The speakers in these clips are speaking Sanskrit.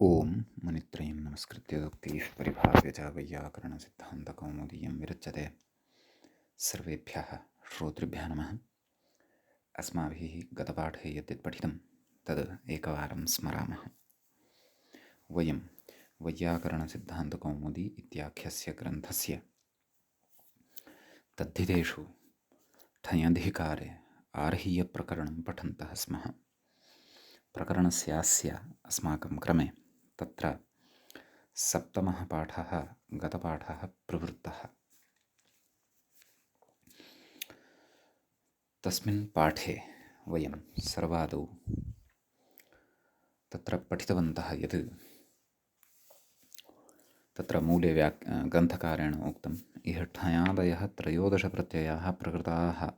ओम मुनित्रयं नमस्कृत्य उक्तिः परिभाव्य च वैयाकरणसिद्धान्तकौमुदीयं विरच्यते। सर्वेभ्यः श्रोतृभ्यः नमः। अस्माभिः गतपाठे यद्यत् पठितं तद् एकवारं स्मरामः। वयं वैयाकरणसिद्धान्तकौमुदी इत्याख्यस्य ग्रन्थस्य तद्धितेषु ठञधिकारे आर्हीयप्रकरणं पठन्तः स्मः। प्रकरणस्यास्य अस्माकं क्रमे तत्र सप्तमः पाठः गतपाठः प्रवृत्तः। तस्मिन् पाठे वयं सर्वादौ तत्र पठितवन्तः यत् तत्र मूले ग्रन्थकारेण उक्तम् इह ठञादयः त्रयोदशप्रत्ययाः प्रकृताः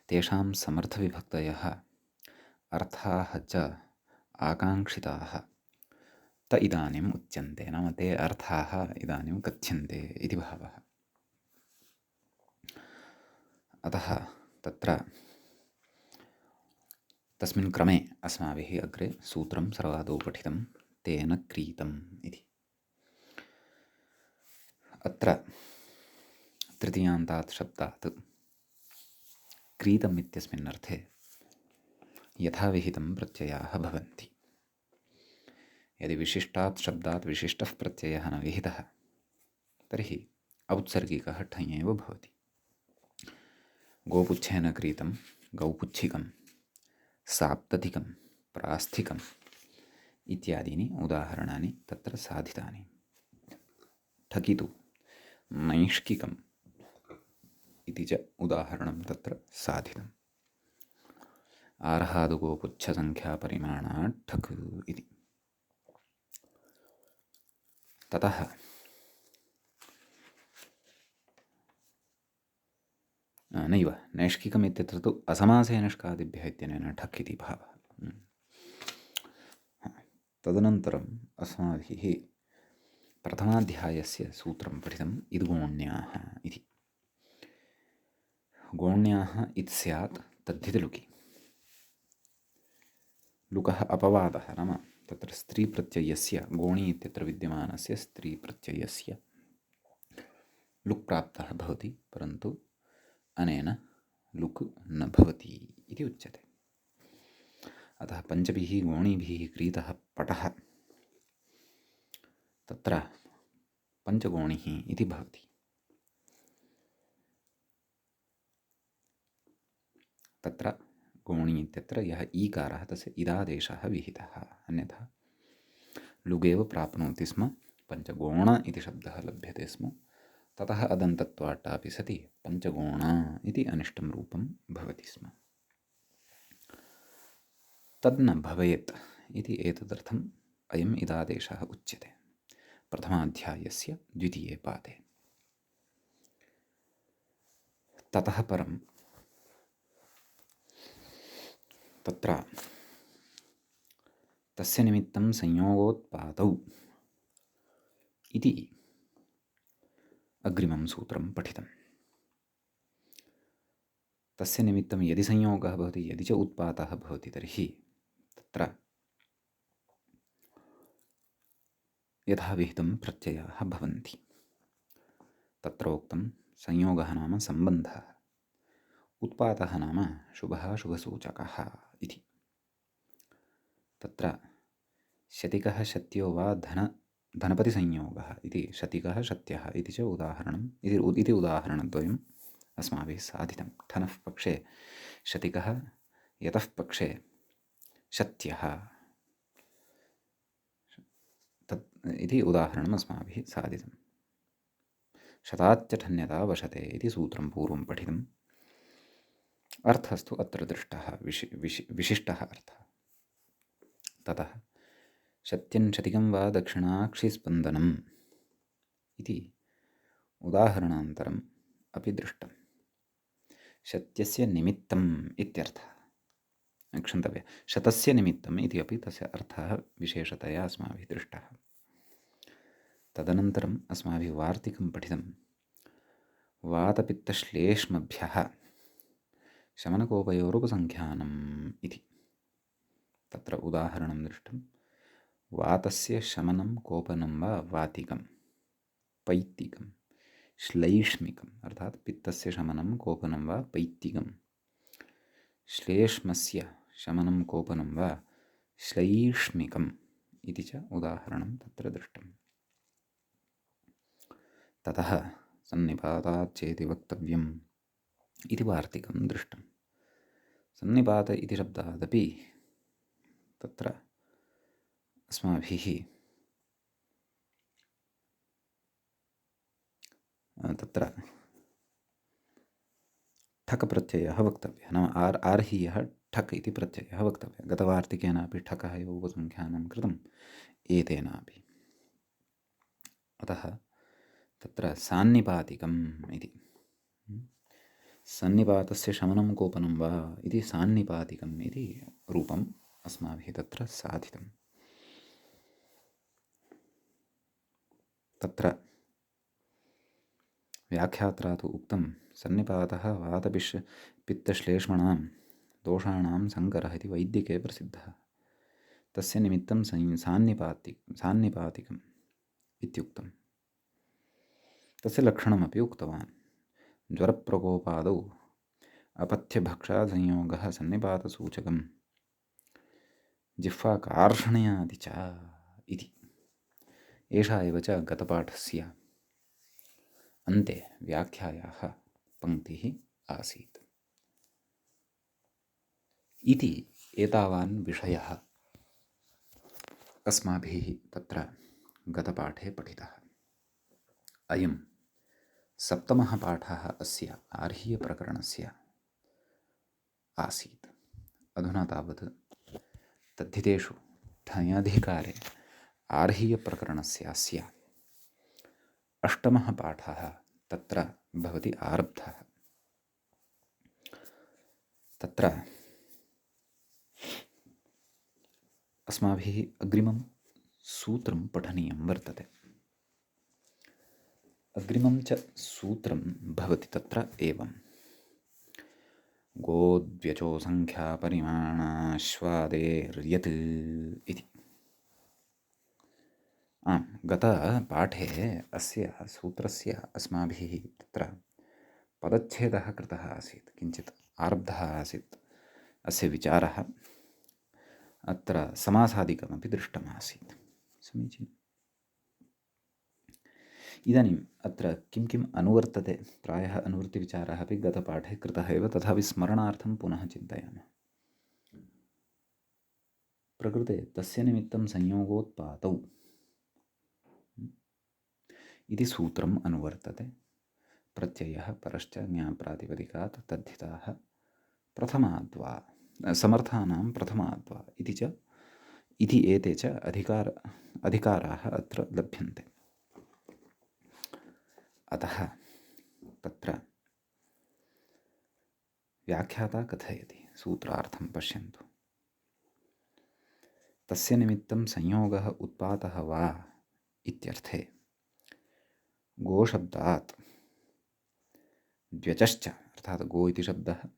तेषां समर्थविभक्तयः अर्थाः च आकाङ्क्षिताः त इदानीम् उच्यन्ते, नाम ते अर्थाः इदानीं कथ्यन्ते इति भावः। अतः तत्र तस्मिन् क्रमे अस्माभिः अग्रे सूत्रं सर्वादौ पठितं तेन क्रीतम् इति। अत्र तृतीयान्तात् शब्दात् क्रीतम् इत्यस्मिन् अर्थे यथाविहितं प्रत्ययाः भवन्ति। यदि विशिष्टात् शब्दात् विशिष्टः प्रत्ययः न विहितः तर्हि औत्सर्गिकः ठञ् एव भवति। गोपुच्छेन क्रीतं गौपुच्छिकं साप्ततिकं प्रास्थिकम् इत्यादीनि उदाहरणानि तत्र साधितानि। ठकितु नैष्किकम् इति च उदाहरणं तत्र साधितम्। आर्हादुगोपुच्छसङ्ख्यापरिमाणात् ठक् इति। ततः नैव नैष्किकम् इत्यत्र तु असमासे निष्कादिभ्यः इत्यनेन ठक् इति भावः। तदनन्तरम् अस्माभिः प्रथमाध्यायस्य सूत्रं पठितम् इद्गोण्याः इति। गोण्याः इति स्यात् तद्धितलुकि। लुकः अपवादः, नाम तत्र स्त्रीप्रत्ययस्य गोणी इत्यत्र विद्यमानस्य स्त्रीप्रत्ययस्य लुक् प्राप्तः भवति, परन्तु अनेन लुक् न भवति इति उच्यते। अतः पञ्चभिः गोणीभिः क्रीतः पटः तत्र पञ्चगोणिः इति भवति। तत्र गोणी इत्यत्र यः ईकारः तस्य इदादेशः विहितः, अन्यथा लुगेव प्राप्नोति स्म। पञ्चगोण इति शब्दः लभ्यते स्म। ततः अदन्तत्वाट्टापि सति पञ्चगोणा इति अनिष्टं रूपं भवति स्म। तद् न भवेत् इति एतदर्थम् अयम् इदादेशः उच्यते प्रथमाध्यायस्य द्वितीये पादे। ततः परं तत्र तस्य निमित्तं संयोगोत्पादौ इति अग्रिमं सूत्रं पठितम्। तस्य निमित्तं यदि संयोगः भवति, यदि च उत्पातः भवति, तर्हि तत्र यथाविहितं प्रत्ययाः भवन्ति। तत्र उक्तं संयोगः नाम सम्बन्धः, उत्पातः नाम शुभः शुभसूचकः इति। तत्र शतिकः शत्यो वा धनपतिसंयोगः इति शतिकः शत्यः इति च उदाहरणम् इति उदाहरणद्वयम् अस्माभिः साधितं। ठनः पक्षे शतिकः, यतः पक्षे शत्यः तत् इति उदाहरणम् अस्माभिः साधितं। शताच्च ठन्यता वशते इति सूत्रं पूर्वं पठितम्। अर्थस्तु अत्र दृष्टः, विशिष्टः अर्थः। ततः शत्यं शतिकं वा दक्षिणाक्षिस्पन्दनम् इति उदाहरणान्तरम् अपि दृष्टम्। शत्यस्य निमित्तम् इत्यर्थः, क्षन्तव्यः, शतस्य निमित्तम् इति अपि तस्य अर्थः विशेषतया अस्माभिः दृष्टः। तदनन्तरम् अस्माभिः वार्तिकं पठितं। वातपित्तश्लेष्मभ्यः शमनकोपयोरुपसङ्ख्यानम् इति। तत्र उदाहरणं दृष्टं। वातस्य शमनं कोपनं वा वातिकं पैत्तिकं श्लैष्मिकम् अर्थात् पित्तस्य शमनं कोपनं वा पैत्तिकं श्लेष्मस्य शमनं कोपनं वा श्लैष्मिकम् इति च उदाहरणं तत्र दृष्टम्। ततः सन्निपातात् चेति वक्तव्यम् इति वार्तिकं दृष्टम्। सन्निपात इति शब्दादपि तत्र अस्माभिः तत्र ठक् प्रत्ययः वक्तव्यः, नाम आर्हीयः ठक् इति प्रत्ययः वक्तव्यः। गतवार्तिकेनापि ठकः एव उपसंख्यानं कृतम् एतेनापि। अतः तत्र सान्निपातिकम् इति, सन्निपातस्य शमनं कोपनं वा इति सान्निपातिकम् इति रूपम् अस्माभिः तत्र साधितम्। तत्र व्याख्यात्रा तु उक्तं सन्निपातः पित्तश्लेष्मणां दोषाणां सङ्करः इति वैदिके प्रसिद्धः। तस्य निमित्तं सान्निपातिकम् इत्युक्तं। तस्य लक्षणमपि उक्तवान्। ज्वरप्रकोपादौ अपथ्यभक्षासंयोगः सन्निपातसूचकं जिह्वाकार्षणयादि च इति। एषा एव च गतपाठस्य अन्ते व्याख्यायाः पङ्क्तिः आसीत्। इति एतावान् विषयः अस्माभिः तत्र गतपाठे पठितः। अयं सप्तमः पाठः अस्य आर्हीयप्रकरणस्य आसीत्। अधुना तावत् तद्धितेषु ठञधिकारे आर्हीयप्रकरणस्य अष्टमः पाठः तत्र भवति आरब्धः। तत्र अस्माभिः अग्रिमं सूत्रं पठनीयं वर्तते। अग्रिमं च सूत्रं भवति तत्र एवं गोद्व्यचो संख्यापरिमाणाश्वादेर्यत् इति। गतपाठे अस्य सूत्रस्य अस्माभिः तत्र पदच्छेदः कृतः आसीत्, किञ्चित् आरब्धः आसीत् अस्य विचारः। अत्र समासादिकमपि दृष्टमासीत्। समीचीनम्। इदानीम् अत्र किं किम् अनुवर्तते, प्रायः अनुवृत्तिविचारः अपि गतपाठे कृतः एव, तथापि स्मरणार्थं पुनः चिन्तयामः। प्रकृते तस्य निमित्तं संयोगोत्पातौ इति सूत्रम् अनुवर्तते। प्रत्ययः परश्च ज्ञाप्रातिपदिकात् तद्धिताः प्रथमाद्वा समर्थानां प्रथमाद्वा इति एते च अधिकाराः अत्र लभ्यन्ते। अतः तत्र व्याख्याता कथयति, सूत्रार्थं पश्यन्तु। तस्य निमित्तं संयोगः उत्पातः वा इत्यर्थे गोशब्दात् द्व्यचश्च, अर्थात् गो इति शब्दः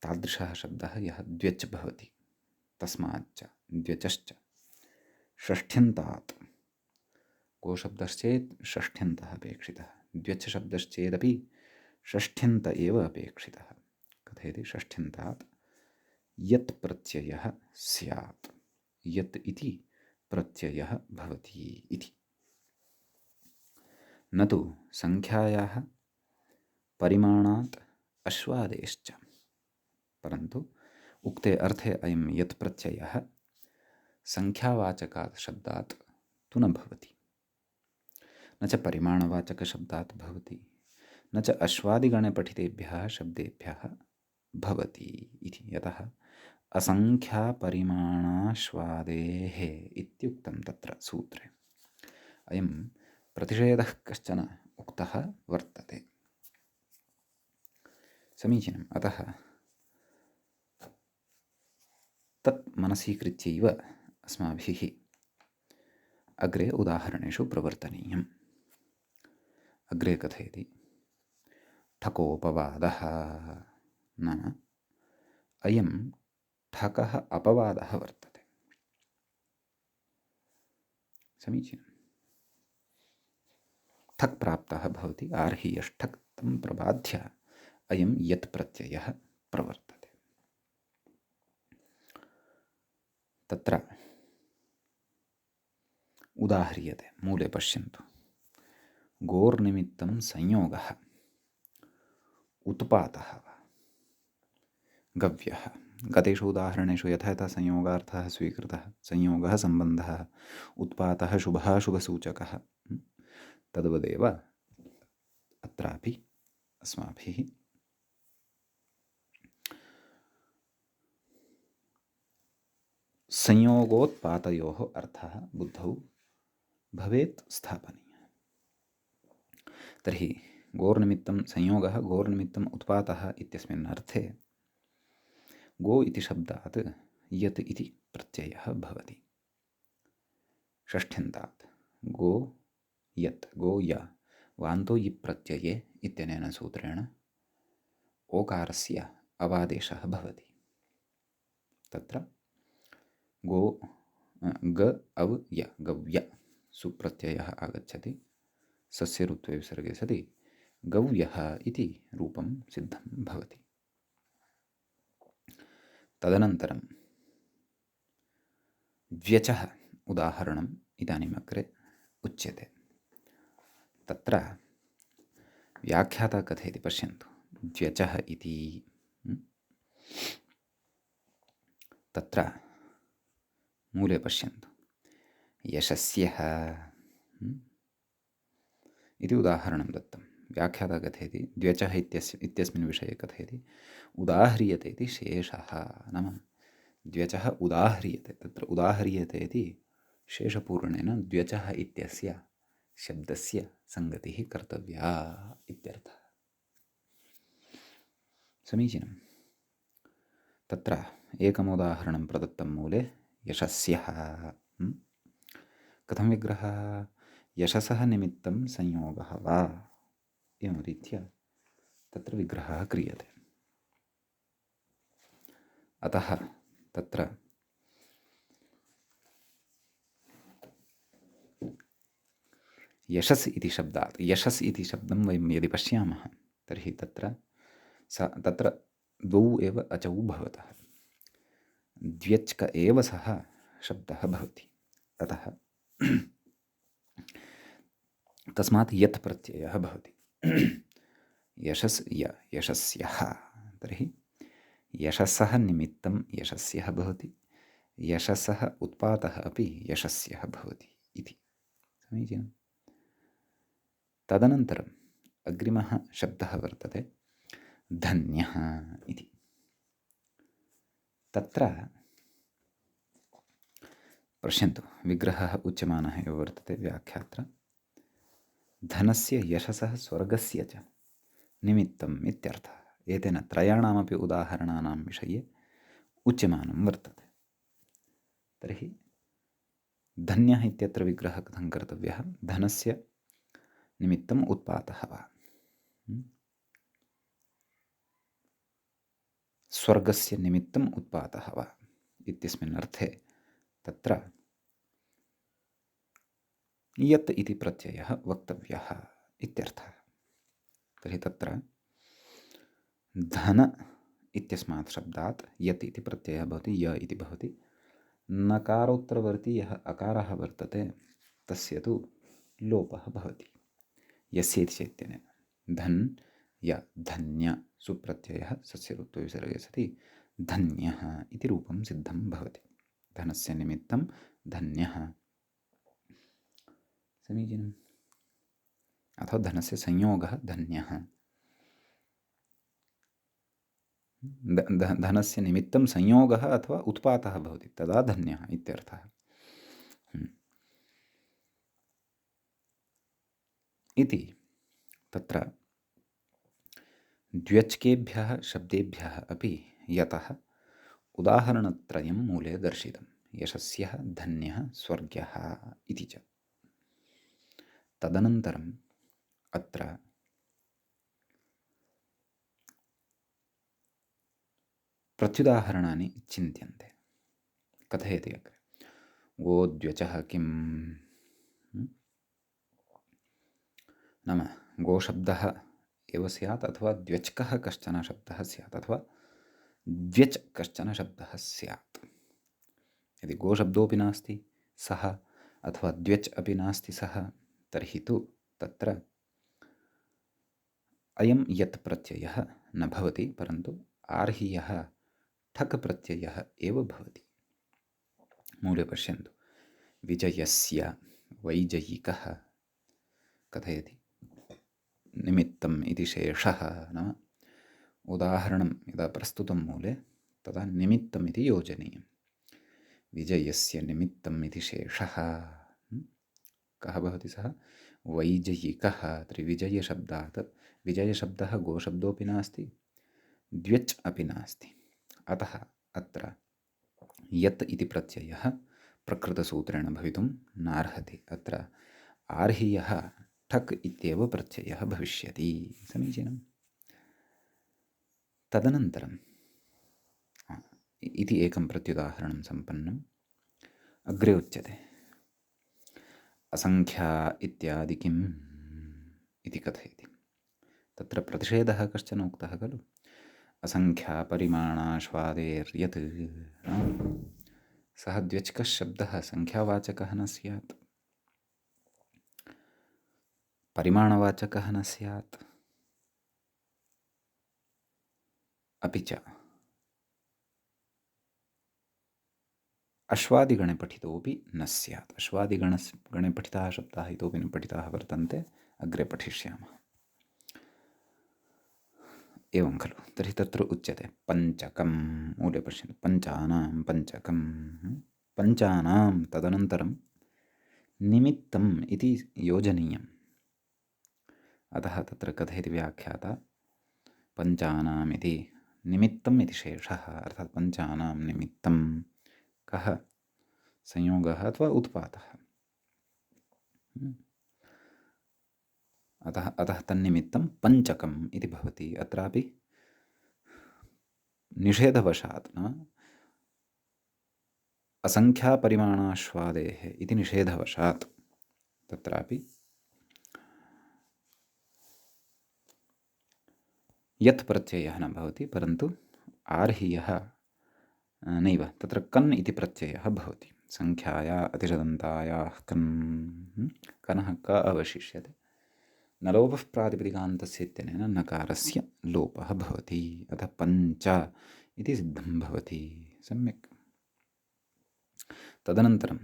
तादृशः शब्दः यः द्व्यच् भवति, तस्माच्च द्व्यचश्च षष्ठ्यन्तात्, गोशब्दश्चेत् षष्ठ्यन्तः अपेक्षितः, द्व्यच् शब्दश्चेदपि षष्ठ्यन्त एव अपेक्षितः। कथयति षष्ठ्यन्तात् यत् प्रत्ययः स्यात्, यत् इति प्रत्ययः भवति इति। न तु संख्यायाः परिमाणात् अश्वादेश्च, परन्तु उक्ते अर्थे अयं यत् प्रत्ययः संख्यावाचकात् शब्दात् तु न भवति, न च परिमाणवाचकशब्दात् भवति, न च अश्वादिगणे पठितेभ्यः शब्देभ्यः भवति इति। यतः असंख्यापरिमाणाश्वादेः इत्युक्तं तत्र सूत्रे। अयं प्रतिषेधः कश्चन उक्तः वर्तते। समीचीनम्। अतः तत् मनसीकृत्यैव अस्माभिः अग्रे उदाहरणेषु प्रवर्तनीयम्। अग्रे कथयति ठकोपवादः, नाम अयं ठकः अपवादः वर्तते। समीचीनम्। ठक् प्राप्तः भवति, आर्हियष्ठक् तं प्रबाध्य अयं यत् प्रत्ययः प्रवर्तते। तत्र उदाह्रियते, मूले पश्यन्तु। गोर्निमित्तं संयोगः, उत्पातः वा गव्यः। गतेषु उदाहरणेषु यथा यथा संयोगार्थः स्वीकृतः, संयोगः सम्बन्धः, उत्पातः शुभः शुभसूचकः, तद्वदेव अत्रापि अस्माभिः संयोगोत्पातयोः अर्थः बुद्धौ भवेत् स्थापनीयः। तर्हि गोर्निमित्तं संयोगः, गोर्निमित्तम् उत्पातः इत्यस्मिन् अर्थे गो इति शब्दात् यत् इति प्रत्ययः भवति। षष्ठ्यन्तात् गो यत्, गो य वान्तो यि प्रत्यये इत्यनेन सूत्रेण ओकारस्य अवादेशः भवति। तत्र गो ग अव् य, गव्य सुप्रत्ययः आगच्छति। सस्य ऋत्वे विसर्गे सति गव्यः इति रूपं सिद्धं भवति। तदनन्तरं द्व्यचः उदाहरणम् इदानीम् अग्रे उच्यते। तत्र व्याख्याता कथयति, पश्यन्तु। द्व्यचः इति तत्र मूले पश्यन्तु। यशस्यः इति उदाहरणं दत्तं। व्याख्याता कथयति द्व्यचः इत्यस्मिन् विषये कथयति उदाह्रियते इति शेषः। नाम द्व्यचः उदाह्रियते, तत्र उदाह्रियते इति शेषपूर्णेन द्व्यचः इत्यस्य शब्दस्य संगतिः कर्तव्या इत्यर्थः। समीचीनं। तत्र एकमुदाहरणं प्रदत्तं मूले, यशस्यः। कथं विग्रहः? यशसः निमित्तं संयोगः वा, एवं रीत्या तत्र विग्रहः क्रियते। अतः तत्र यशस् इति शब्दात्, यशस् इति शब्दं वयं यदि पश्यामः तर्हि तत्र द्वौ एव अचौ भवतः, द्व्यच्क एव सः शब्दः भवति। अतः तस्मात् यत् प्रत्ययः भवति। यशस् यशस्यः, तर्हि यशसः निमित्तं यशस्यः भवति, यशसः उत्पातः अपि यशस्यः भवति इति। समीचीनम्। तदनन्तरम् अग्रिमः शब्दः वर्तते धन्यः इति। तत्र पश्यन्तु, विग्रहः उच्यमानः एव वर्तते व्याख्यात्र। धनस्य, यशसः, स्वर्गस्य च निमित्तम् इत्यर्थः। एतेन त्रयाणामपि उदाहरणानां विषये उच्यमानं वर्तते। तर्हि धन्यः इत्यत्र विग्रहः कथं कर्तव्यः? धनस्य निमित्तम् उत्पातः वा, स्वर्गस्य निमित्तम् उत्पातः वा इत्यस्मिन् अर्थे तत्र यत् इति प्रत्ययः वक्तव्यः इत्यर्थः। तर्हि तत्र धन इत्यस्मात् शब्दात् यत् इति प्रत्ययः भवति, य इति भवति। नकारोत्तरवर्ती यः अकारः वर्तते तस्य तु लोपः भवति यस्य इति चैत्यनेन। धन् य, धन्य सुप्रत्ययः सस्य ऋत्वे विसर्गे सति धन्यः इति रूपं सिद्धं भवति। धनस्य निमित्तं धन्यः। समीचीनम्। अथवा धनस्य संयोगः धन्यः, धनस्य निमित्तं संयोगः अथवा उत्पातः भवति, तदा धन्यः इत्यर्थः। इति तत्र द्व्यच्केभ्यः शब्देभ्यः अपि यतः उदाहरणत्रयं मूले दर्शितं। यशस्यः, धन्यः, स्वर्ग्यः इति च। तदनन्तरम् अत्र प्रत्युदाहरणानि चिन्त्यन्ते। कथयति अग्रे। गोद्व्यचः किम् नाम गोशब्दः एव स्यात् अथवा द्व्यच्कः कश्चन शब्दः स्यात् अथवा द्व्यच् कश्चन शब्दः स्यात्। यदि गोशब्दोऽपि नास्ति सः अथवा द्व्यच् अपि नास्ति सः, तर्हि तु तत्र अयं यत् प्रत्ययः न भवति, परन्तु आर्हीयः ठक् प्रत्ययः एव भवति। मूले पश्यन्तु, विजयस्य वैजयिकः कथयति निमित्तम् इति शेषः। नाम उदाहरणं यदा प्रस्तुतं मूले तदा निमित्तम् इति योजनीयं। विजयस्य निमित्तम् इति शेषः कः भवति? सः वैजयिकः। तर्हि विजयशब्दात्, विजयशब्दः गोशब्दोऽपि नास्ति द्व्यच् अपि नास्ति, अतः अत्र यत् इति प्रत्ययः प्रकृतसूत्रेण भवितुं नार्हति। अत्र आर्हीयः ठक् इत्येव प्रत्ययः भविष्यति। समीचीनम्। तदनन्तरम् इति एकं प्रत्युदाहरणं सम्पन्नम्। अग्रे उच्यते असङ्ख्या इत्यादि किम् इति कथयति। तत्र प्रतिषेधः कश्चन उक्तः खलु। असङ्ख्यापरिमाणाश्वादेर्यत्, सः द्व्यच्कः शब्दः संख्यावाचकः न स्यात्, परिमाणवाचकः न स्यात्, अपि च अश्वादिगणे पठितोऽपि न स्यात्। अश्वादिगणे पठिताः शब्दाः इतोपि न पठिताः वर्तन्ते, अग्रे पठिष्यामः। एवं खलु। तर्हि तत्र उच्यते पञ्चकम्। मूले पश्यन्तु, पञ्चानां पञ्चकं। पञ्चानां तदनन्तरं निमित्तम् इति योजनीयम्। अतः तत्र कथयति व्याख्याता पञ्चानाम् इति निमित्तम् इति शेषः, अर्थात् पञ्चानां निमित्तं कः संयोगः अथवा उत्पातः। अतः तन्निमित्तं पञ्चकम् इति भवति। अत्रापि निषेधवशात् न असङ्ख्यापरिमाणाश्वादेः इति निषेधवशात् तत्रापि यत् प्रत्ययः न भवति, परन्तु आर्हीयः नैव, तत्र कन् इति प्रत्ययः भवति। संख्याया अतिशदन्तायाः कन्, कनः क अवशिष्यते। न लोपः प्रातिपदिकान्तस्य इत्यनेन नकारस्य लोपः भवति। अतः पञ्च इति सिद्धं भवति। सम्यक्। तदनन्तरं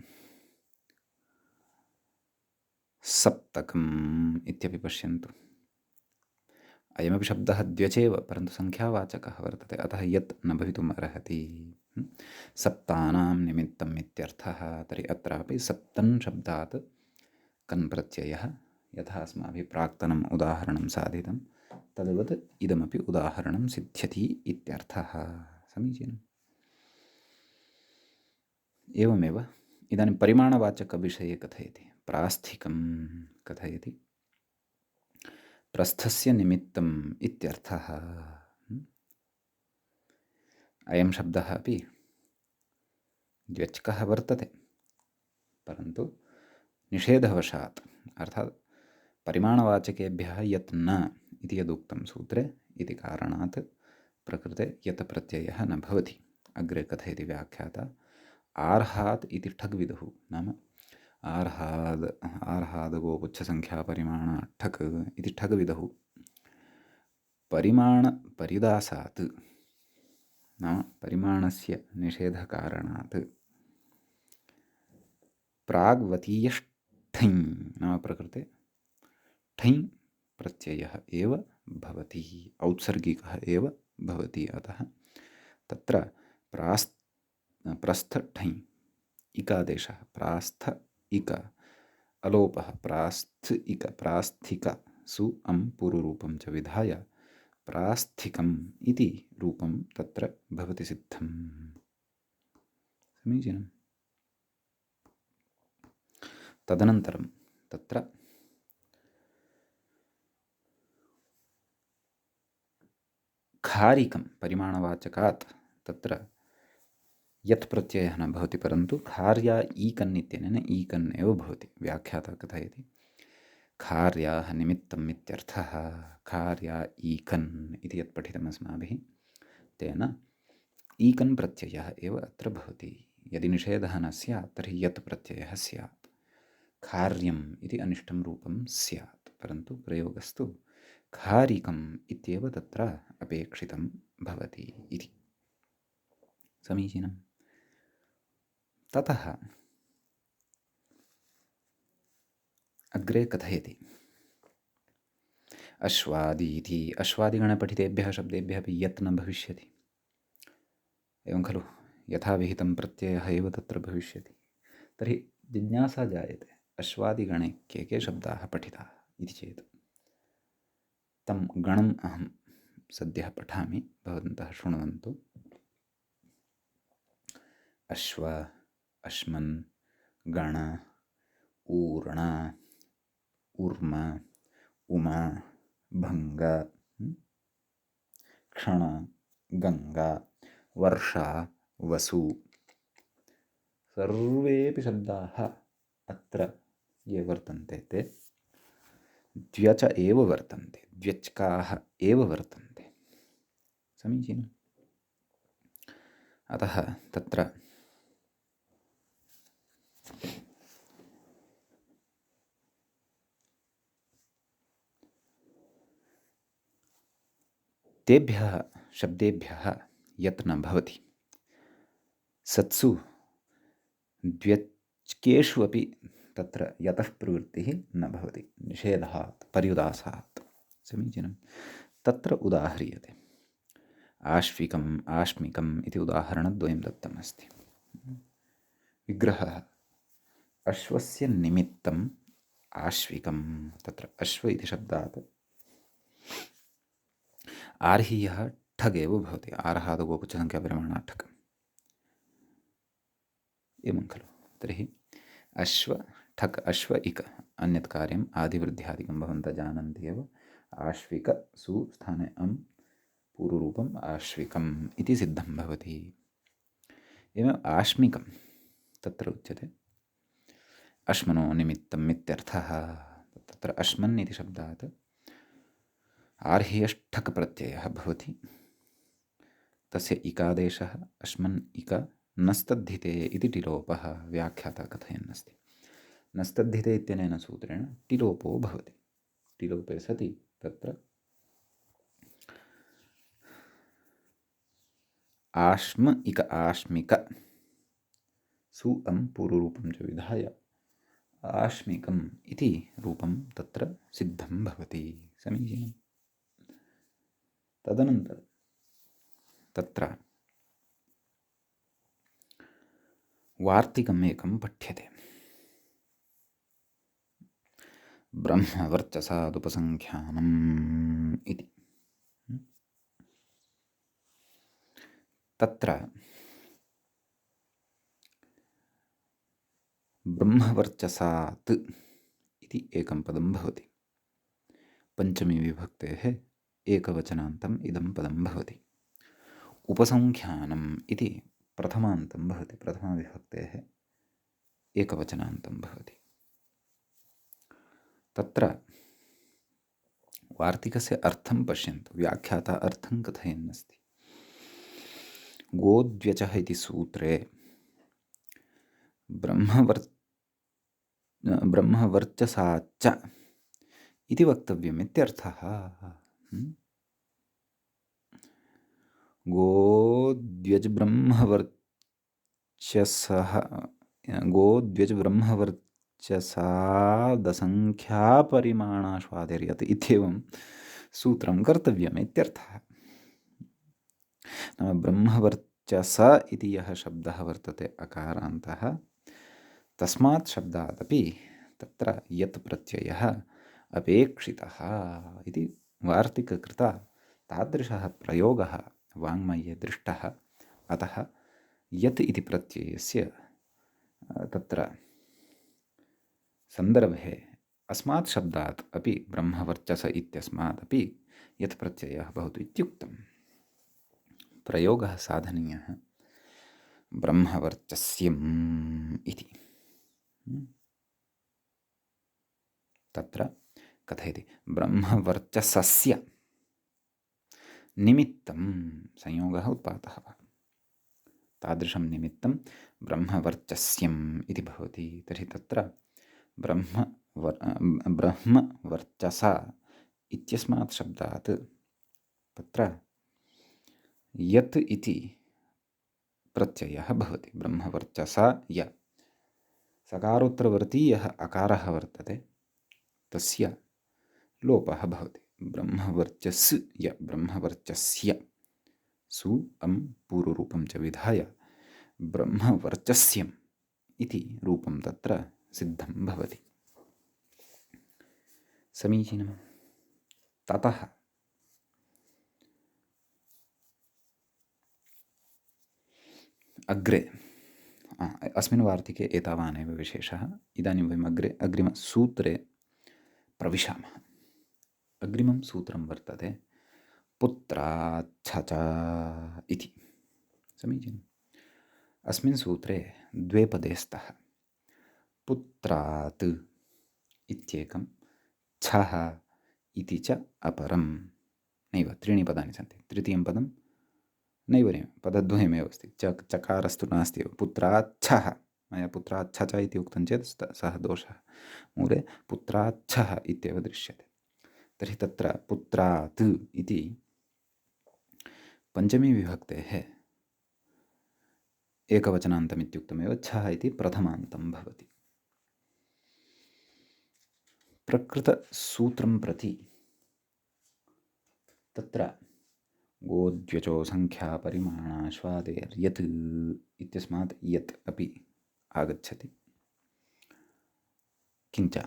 सप्तकम् इत्यपि पश्यन्तु। अयमपि शब्दः द्व्यचेव, परन्तु संख्यावाचकः वर्तते, अतः यत् न भवितुम् अर्हति। सप्तानां निमित्तम् इत्यर्थः। तर्हि अत्रापि सप्तन् शब्दात् कन् प्रत्ययः, यथा अस्माभिः प्राक्तनम् उदाहरणं साधितं तद्वत् इदमपि उदाहरणं सिद्ध्यति इत्यर्थः। समीचीनम्। एवमेव इदानीं परिमाणवाचकविषये कथयति। प्रास्थिकं कथयति। प्रस्थस्य निमित्तम् इत्यर्थः। अयं शब्दः अपि द्व्यच्कः वर्तते, परन्तु निषेधवशात्, अर्थात् परिमाणवाचकेभ्यः यत् न इति यदुक्तं सूत्रे इति कारणात् प्रकृते यत् प्रत्ययः न भवति। अग्रे कथयति व्याख्याता आर्हात् इति ठग्विदुः। नाम आर्हादगोपुच्छसङ्ख्यापरिमाण ठक् इति ठग्विदुः परिमाणपरिदासात्, नाम परिमाणस्य निषेधकारणात् प्राग्वतीयष्ठञ्, नाम प्रकृते ठञ् प्रत्ययः एव भवति, औत्सर्गिकः एव भवति। अतः तत्र प्रस्थठञ् इकादेशः, प्रास्थ इक अलोपः, प्रास्थ इक प्रास्थिक सु अं पूर्वरूपं च विधाय प्रास्थिकम् इति रूपं तत्र भवति सिद्धम्। समीचीनम्। तदनन्तरं तत्र खारिकं परिमाणवाचकात् तत्र यत् प्रत्ययः न भवति, परन्तु खार्या ईकन् इत्यनेन ईकन् एव भवति। व्याख्याता कथयति कार्याः निमित्तम् इत्यर्थः। कार्या ईकन् इति यत् पठितम् अस्माभिः, तेन ईकन् प्रत्ययः एव अत्र भवति। यदि निषेधः न स्यात् तर्हि यत् प्रत्ययः स्यात्। कार्यम् इति अनिष्टं रूपं स्यात्, परन्तु प्रयोगस्तु खारिकम् इत्येव तत्र अपेक्षितं भवति इति। समीचीनम्। ततः अग्रे कथयति। अश्वादीति, अश्वादिगणपठितेभ्यः शब्देभ्यः अपि यत् न भविष्यति, एवं खलु। यथा विहितं प्रत्ययः एव तत्र भविष्यति। तर्हि जिज्ञासा जायते, अश्वादिगणे के के शब्दाः पठिताः इति चेत् तं गणम् अहं सद्यः पठामि, भवन्तः शृण्वन्तु। अश्व, अश्मन्, गण, ऊर्ण, ऊर्म, उमा, भङ्ग, क्षण, गङ्गा, वर्षा, वसु, सर्वेपि शब्दाः अत्र ये वर्तन्ते ते द्व्यच एव वर्तन्ते, द्व्यच्काः एव वर्तन्ते। समीचीनम्। अतः तत्र तेभ्यः शब्देभ्यः यत् न भवति। सत्सु द्व्यच्केषु अपि तत्र यतः प्रवृत्तिः न भवति, निषेधात्, पर्युदासात्। समीचीनं। तत्र उदाह्रियते। आश्विकम्, आश्मिकम् इति उदाहरणद्वयं दत्तमस्ति। विग्रहः अश्वस्य निमित्तम् आश्विकं, तत्र अश्व इति शब्दात् आर्हीयः ठग् एव भवति। आर्हादगोपुच्छसंख्यापरिमाणात् ठक्, एवं खलु। तर्हि अश्व ठक्, अश्व इक, अन्यत् कार्यम् आदिवृद्ध्यादिकं भवन्तः जानन्ति एव। आश्विक सु स्थाने अम्, पूर्वरूपम् आश्विकम् इति सिद्धं भवति। एवम् आश्मिकं तत्र उच्यते अश्मनो निमित्तम् इत्यर्थः। तत्र अश्मन् इति शब्दात् आर्ह्यष्ठक् प्रत्ययः भवति। तस्य इकादेशः अश्मन् इक नस्तद्धिते इति टिलोपः व्याख्याता कथयन्नस्ति। नस्तद्धिते इत्यनेन सूत्रेण टिलोपो भवति। टिलोपे सति तत्र आश्म इक आश्मिक, सु अं पूर्वरूपं च विधाय आश्मिकम् इति रूपं तत्र सिद्धं भवति। समीचीनम्। तदनन्तरं तत्र वार्तिकम् एकं पठ्यते। ब्रह्मवर्चसादुपसङ्ख्यानम् इति। तत्र ब्रह्मवर्चसात् इति एकं पदं भवति। पञ्चमी विभक्तेः एकवचनान्तम् इदं पदं भवति। उपसंख्यानम् इति प्रथमान्तं भवति, प्रथमाविभक्तेः एकवचनान्तं भवति। तत्र वार्तिकस्य अर्थं पश्यन्तु। व्याख्याता अर्थं कथयन्नस्ति। गोद्व्यचः इति सूत्रे ब्रह्मवर्चसाच्च इति वक्तव्यम् इत्यर्थः। गोद्व्यज ब्रह्मवर्चसादसंख्यापरिमाणाश्वादिर्यत् इत्येवं सूत्रं कर्तव्यम् इत्यर्थः। नाम ब्रह्मवर्चस इति यः शब्दः वर्तते अकारान्तः, तस्मात् शब्दादपि तत्र यत् प्रत्ययः अपेक्षितः इति वार्तिककृता तादृशः प्रयोगः वाङ्मये दृष्टः। अतः यत् इति प्रत्ययस्य तत्र सन्दर्भे अस्मात् शब्दात् अपि ब्रह्मवर्चस इत्यस्मात् अपि यत् प्रत्ययः भवतु इत्युक्तम्। प्रयोगः साधनीयः ब्रह्मवर्चस्यम् इति। तत्र कथयति ब्रह्मवर्चसस्य निमित्तं संयोगः उत्पातः वा तादृशं निमित्तं ब्रह्मवर्चस्यम् इति भवति। तर्हि तत्र ब्रह्मवर्चसा इत्यस्मात् शब्दात् तत्र यत् इति प्रत्ययः भवति। ब्रह्मवर्चसा य सकारोत्तरवर्ती यः अकारः वर्तते तस्य लोपः भवति। ब्रह्मवर्चस् य ब्रह्मवर्चस्य सु अं पूर्वरूपं च विधाय ब्रह्मवर्चस्यम् इति रूपं तत्र सिद्धं भवति। समीचीनं। ततः अग्रे अस्मिन् वार्तिके एतावानेव विशेषः। इदानीं वयम् अग्रिमसूत्रे प्रविशामः। अग्रिमं सूत्रं वर्तते पुत्राच्छच इति। समीचीनम्। अस्मिन् सूत्रे द्वे पदे स्तः। पुत्रात् इत्येकं छः इति च अपरं नैव त्रीणि पदानि सन्ति। तृतीयं पदं नैव पदद्वयमेव अस्ति। चकारस्तु नास्ति एव। पुत्राच्छः मया पुत्राच्छच इति उक्तं चेत् सः दोषः। मूले पुत्राच्छः इत्येव दृश्यते। तर्हि तत्र पुत्रात् इति पञ्चमी विभक्तेः एकवचनान्तमित्युक्तमेव छः इति प्रथमान्तं भवति। प्रकृतसूत्रं प्रति तत्र गोद्यचो संख्या परिमाणाश्वादेर्यत् इत्यस्मात् यत् अपि आगच्छति। किञ्च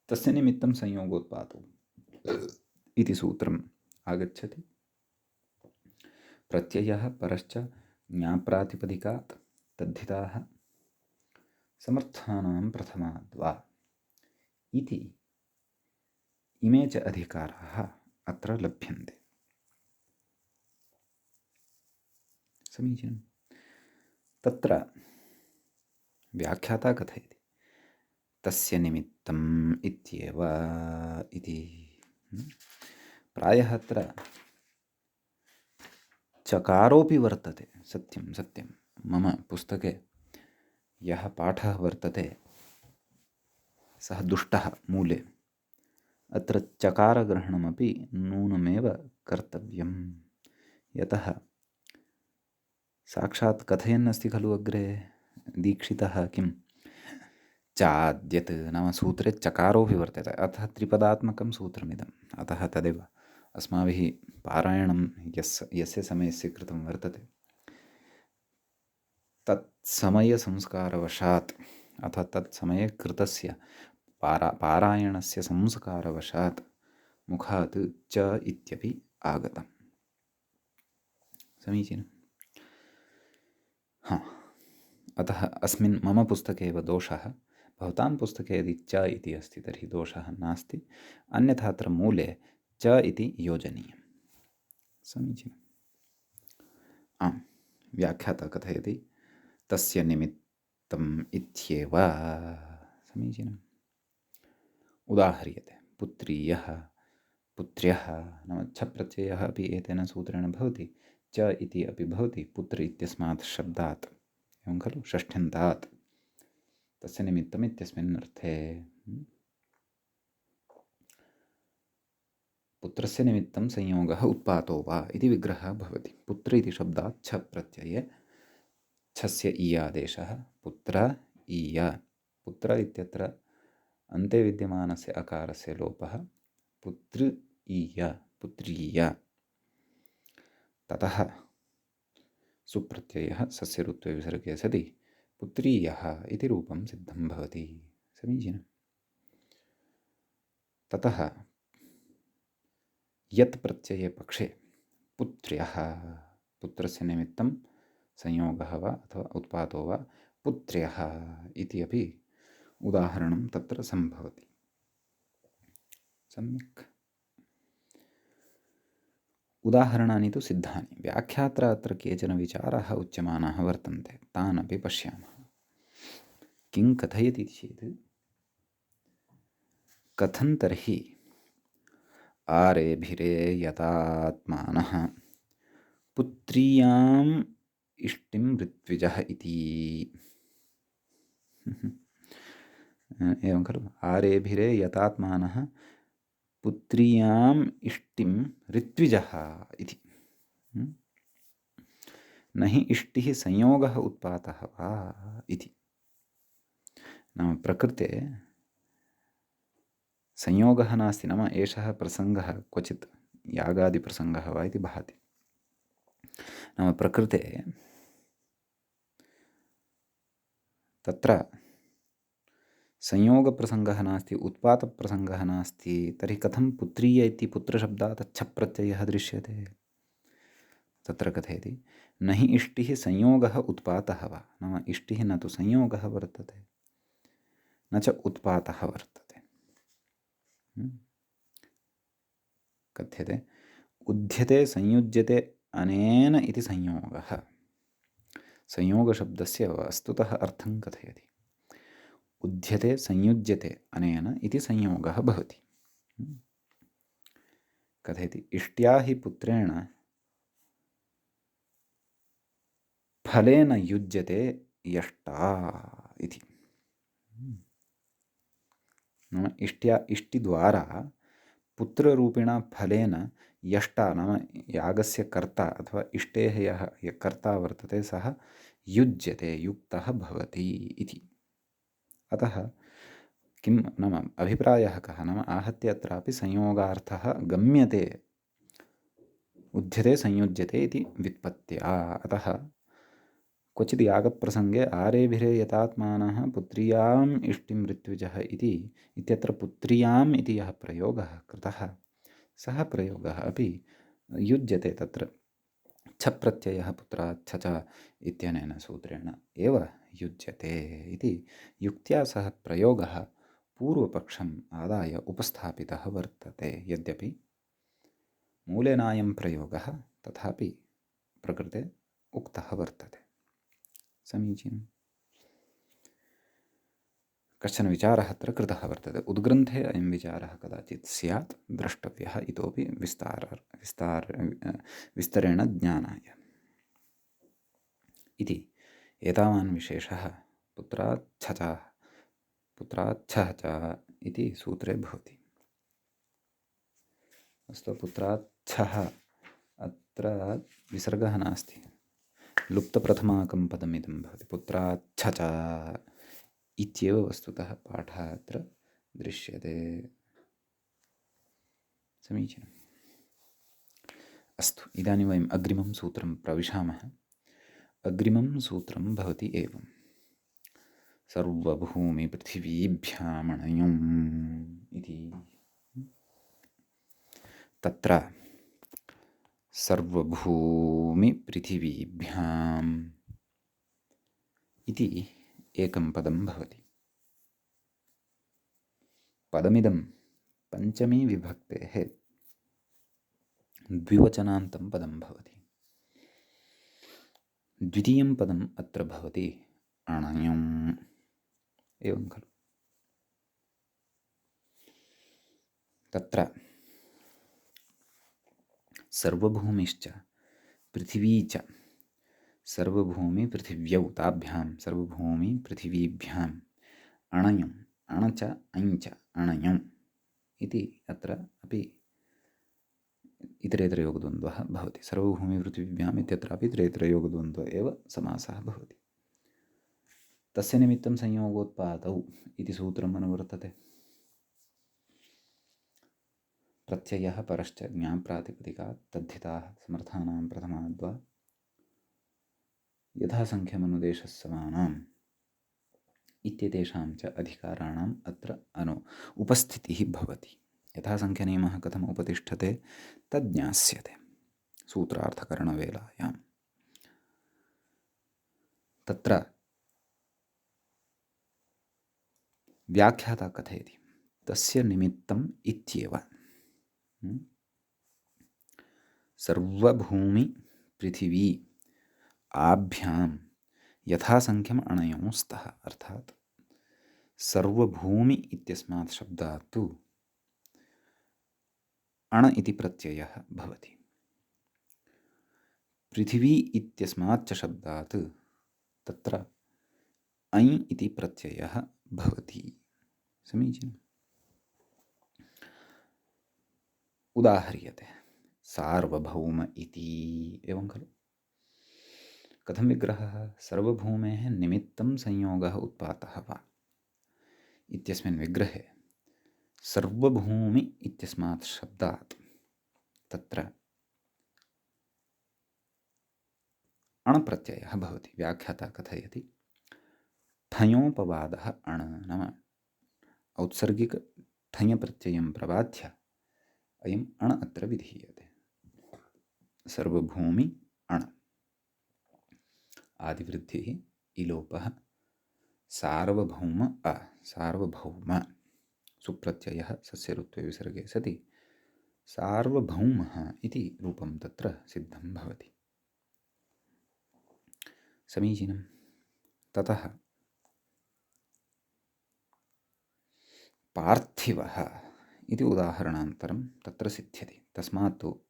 तस्य निमित्तं संयोगोत्पातो इति सूत्रम् आगच्छति। प्रत्ययः परश्च ज्ञाप्रातिपदिकात् तद्धिताः समर्थानां प्रथमाद्वा इति इमे च अधिकाराः अत्र लभ्यन्ते। समीचीनं। तत्र व्याख्याता कथयति तस्य निमित्तम् इत्येव इति। प्रायः अत्र चकारोऽपि वर्तते। सत्यं सत्यं मम पुस्तके यः पाठः वर्तते सः दुष्टः मूले। अत्र चकारग्रहणमपि नूनमेव कर्तव्यं। यतः साक्षात् कथयन्नस्ति खलु अग्रे दीक्षितः किं चाद्यत् नाम सूत्रे चकारोऽपि वर्तते। अतः त्रिपदात्मकं सूत्रमिदम्। अतः तदेव अस्माभिः पारायणं यस्य समयस्य कृतं वर्तते तत्समयसंस्कारवशात् अथवा तत्समये कृतस्य पारायणस्य संस्कारवशात् मुखात् च इत्यपि आगतम्। समीचीनम्। अतः अस्मिन् मम पुस्तके एव दोषः। भवतां पुस्तके यदि च इति अस्ति तर्हि दोषः नास्ति। अन्यथा अत्र मूले च इति योजनीयं। समीचीनम्। आम्, व्याख्याता कथयति तस्य निमित्तम् इत्येव। समीचीनम्। उदाह्रियते पुत्रीयः पुत्र्यः नाम छ प्रत्ययः अपि एतेन सूत्रेण भवति। च इति अपि भवति पुत्र इत्यस्मात् शब्दात् एवं खलु षष्ठ्यन्तात् तस्य निमित्तम् इत्यस्मिन् अर्थे। पुत्रस्य निमित्तं संयोगः उत्पातो वा इति विग्रहः भवति। पुत्र इति शब्दात् छ प्रत्यये छस्य ईयादेशः पुत्र ईय। पुत्र इत्यत्र अन्ते विद्यमानस्य अकारस्य लोपः पुत्र ईय पुत्रीय। ततः सुप्रत्ययः सस्य ऋत्वे विसर्गे सति पुत्रीयः इति रूपं सिद्धं भवति। समीचीनम्। ततः यत् प्रत्यये पक्षे पुत्र्यः पुत्रस्य निमित्तं संयोगः वा अथवा उत्पातो वा पुत्र्यः इति अपि उदाहरणं तत्र सम्भवति। सम्यक्। उदाहरणानि तु सिद्धानि। व्याख्यात्र अत्र केचन विचाराः उच्यमानाः वर्तन्ते। तान् अपि पश्यामः। किं कथयति चेत् कथं तर्हि आरेभिरे यतात्मानः पुत्र्याम् इष्टिं ऋत्विजः इति। एवं खलु, आरेभिरे यतात्मानः पुत्र्याम् इष्टिं ऋत्विजः इति। न हि इष्टिः संयोगः उत्पातः वा इति। नाम प्रकृते संयोगः नास्ति, नाम एषः प्रसङ्गः क्वचित् यागादिप्रसङ्गः वा इति भाति। नाम प्रकृते तत्र संयोगप्रसङ्गः नास्ति, उत्पातप्रसङ्गः नास्ति, तर्हि कथं पुत्रीय इति पुत्रशब्दात् छप्रत्ययः दृश्यते? तत्र कथयति न हि इष्टिः संयोगः उत्पातः वा, नाम इष्टिः न तु संयोगः वर्तते न च उत्पातः वर्तते। कथ्यते उद्यते संयुज्यते अनेन इति संयोगः। संयोगशब्दस्य वस्तुतः अर्थं कथयति। उद्यते संयुज्यते अनेन इति संयोगः भवति। कथयति इष्ट्या हि पुत्रेण फलेन युज्यते यष्टा इति। नाम इष्टिद्वारा पुत्ररूपिणा फलेन यष्टा नाम यागस्य कर्ता अथवा इष्टेः यः कर्ता वर्तते सः युज्यते, युक्तः भवति इति। अतः किं नाम अभिप्रायः कः? नाम आहत्य अत्रापि संयोगार्थः गम्यते, उद्यते संयुज्यते इति व्युत्पत्त्या। अतः क्वचित् यागप्रसङ्गे आरेभिरे यतात्मानः पुत्र्याम् इष्टिं ऋत्विजः इति इत्यत्र पुत्र्याम् इति यः प्रयोगः कृतः सः प्रयोगः अपि युज्यते, तत्र छप्रत्ययः पुत्रात् छ च इत्यनेन सूत्रेण एव युज्यते इति युक्त्या सः प्रयोगः पूर्वपक्षम् आदाय उपस्थापितः वर्तते। यद्यपि मूलेनायं प्रयोगः तथापि प्रकृते उक्तः वर्तते। समीचीनम्। कश्चन विचारः अत्र कृतः वर्तते। उद्ग्रन्थे अयं विचारः कदाचित् स्यात्, द्रष्टव्यः इतोपि विस्तरेण ज्ञानाय इति। एतावान् विशेषः पुत्रात् छः च इति सूत्रे भवति। अस्तु, पुत्रात् छः अत्र विसर्गः नास्ति, लुप्तप्रथमाकं पदमिदं भवति। पुत्रात् छ च इत्येव वस्तुतः पाठः अत्र दृश्यते। समीचीनम्। अस्तु, इदानीं वयम् अग्रिमं सूत्रं प्रविशामः। अग्रिमं सूत्रं भवति एवं। सर्वभूमिपृथिवीभ्यामणयुम् इति। तत्र सर्वभूमिपृथिवीभ्याम् इति एकं पदं भवति। पदमिदं पञ्चमी विभक्तेः द्विवचनान्तं पदं भवति। द्वितीयं पदम् अत्र भवति अणयुम्। एवं खलु। तत्र सर्वभूमिश्च पृथिवी च, सर्वभूमि पृथिव्यौ ताभ्यां सर्वभूमि पृथिवीभ्याम् अणयुम्, अण च अञ्च अणयुम् इति अत्र अपि इतरेतरयोगद्वन्द्वः भवति। सर्वभूमि पृथिवीभ्याम् इत्यत्रापि इतरेतरयोगद्वन्द्वः एव समासः भवति। तस्य निमित्तं संयोगोत्पादौ इति सूत्रम् अनुवर्तते। प्रत्ययः परश्च ज्ञाप्रातिपदिकात् तद्धिताः समर्थानां प्रथमाद्वा यथासङ्ख्यमनुदेशः समानाम् इत्येतेषां च अधिकाराणाम् अत्र उपस्थितिः भवति। यथासङ्ख्यनियमः कथम् उपतिष्ठते तज्ज्ञास्यते सूत्रार्थकरणवेलायाम्। तत्र व्याख्याता कथयति तस्य निमित्तम् इत्येव। सर्वभूमि पृथिवी आभ्यां यथासङ्ख्यम् अणयोः स्तः। अर्थात् सर्वभूमि इत्यस्मात् शब्दात् तु अण इति प्रत्ययः भवति। पृथिवी इत्यस्माच्च शब्दात् तत्र ऐ इति प्रत्ययः भवति। समीचीनम्। उदाह्रियते सार्वभौम इति, एवं खलु। कथं विग्रहः? सर्वभूमेः निमित्तं संयोगः उत्पातः वा इत्यस्मिन् विग्रहे सर्वभूमि इत्यस्मात् शब्दात् तत्र अण प्रत्ययः भवति। व्याख्याता कथयति ठञोपवादः अण, नाम औत्सर्गिक ठञ प्रत्ययं प्रबाध्य अयम् अण अत्र विधीयते। सर्वभूमि अण, आदिवृद्धिः इलोपः, सार्वभौम अ, सार्वभौम सुप्रत्ययः सस्यऋत्वे विसर्गे सति सार्वभौमः इति रूपं तत्र सिद्धं भवति। समीचीनं। ततः पार्थिवः इति उदाहरणान्तरं तत्र सिद्ध्यति। तस्मात् तु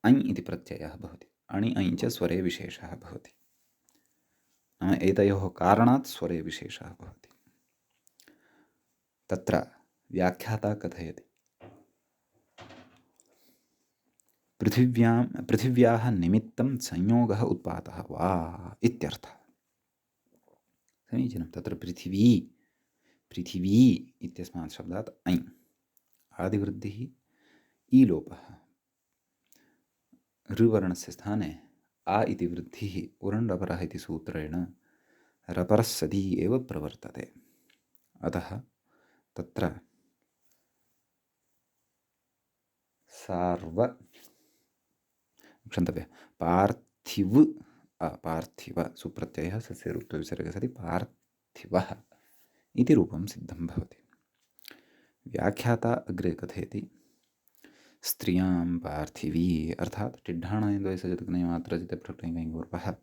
अञ् इति प्रत्ययः भवति। अणि अञ् च स्वरे विशेषः भवति। नाम एतयोः कारणात् स्वरे विशेषः भवति। तत्र व्याख्याता कथयति पृथिव्याः निमित्तं संयोगः उत्पातः वा इत्यर्थः। समीचीनं। तत्र पृथिवी इत्यस्मात् शब्दात् ऐ, आदिवृद्धिः ईलोपः, ऋवर्णस्य स्थाने आ इति वृद्धिः उरण्डपरः इति सूत्रेण रपरः सदी एव प्रवर्तते। अतः तत्र पार्थिव सुप्रत्ययः सस्य ऋत्वविसर्गे सति पार्थिवः इति रूपं सिद्धं भवति। व्याख्याता अग्रे कथयति स्त्रियां पार्थिवी अर्थात् टिड्ढाणयद्वयसजतकनयमात्रजिते प्रकृतिकैङ्गूर्वः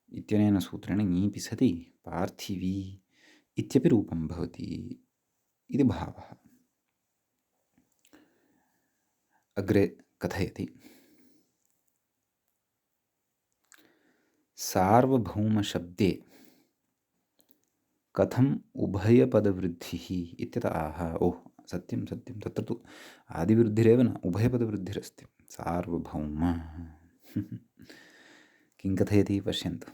इत्यनेन सूत्रेण ङीपि सति पार्थिवी इत्यपि रूपं भवति इति भावः। अग्रे कथयति सार्वभौमशब्दे कथम् उभयपदवृद्धिः इत्यतः आह, ओह सत्यं सत्यं, तत्र तु आदिवृद्धिरेव न उभयपदवृद्धिरस्ति। सार्वभौम किं कथयति पश्यन्तु।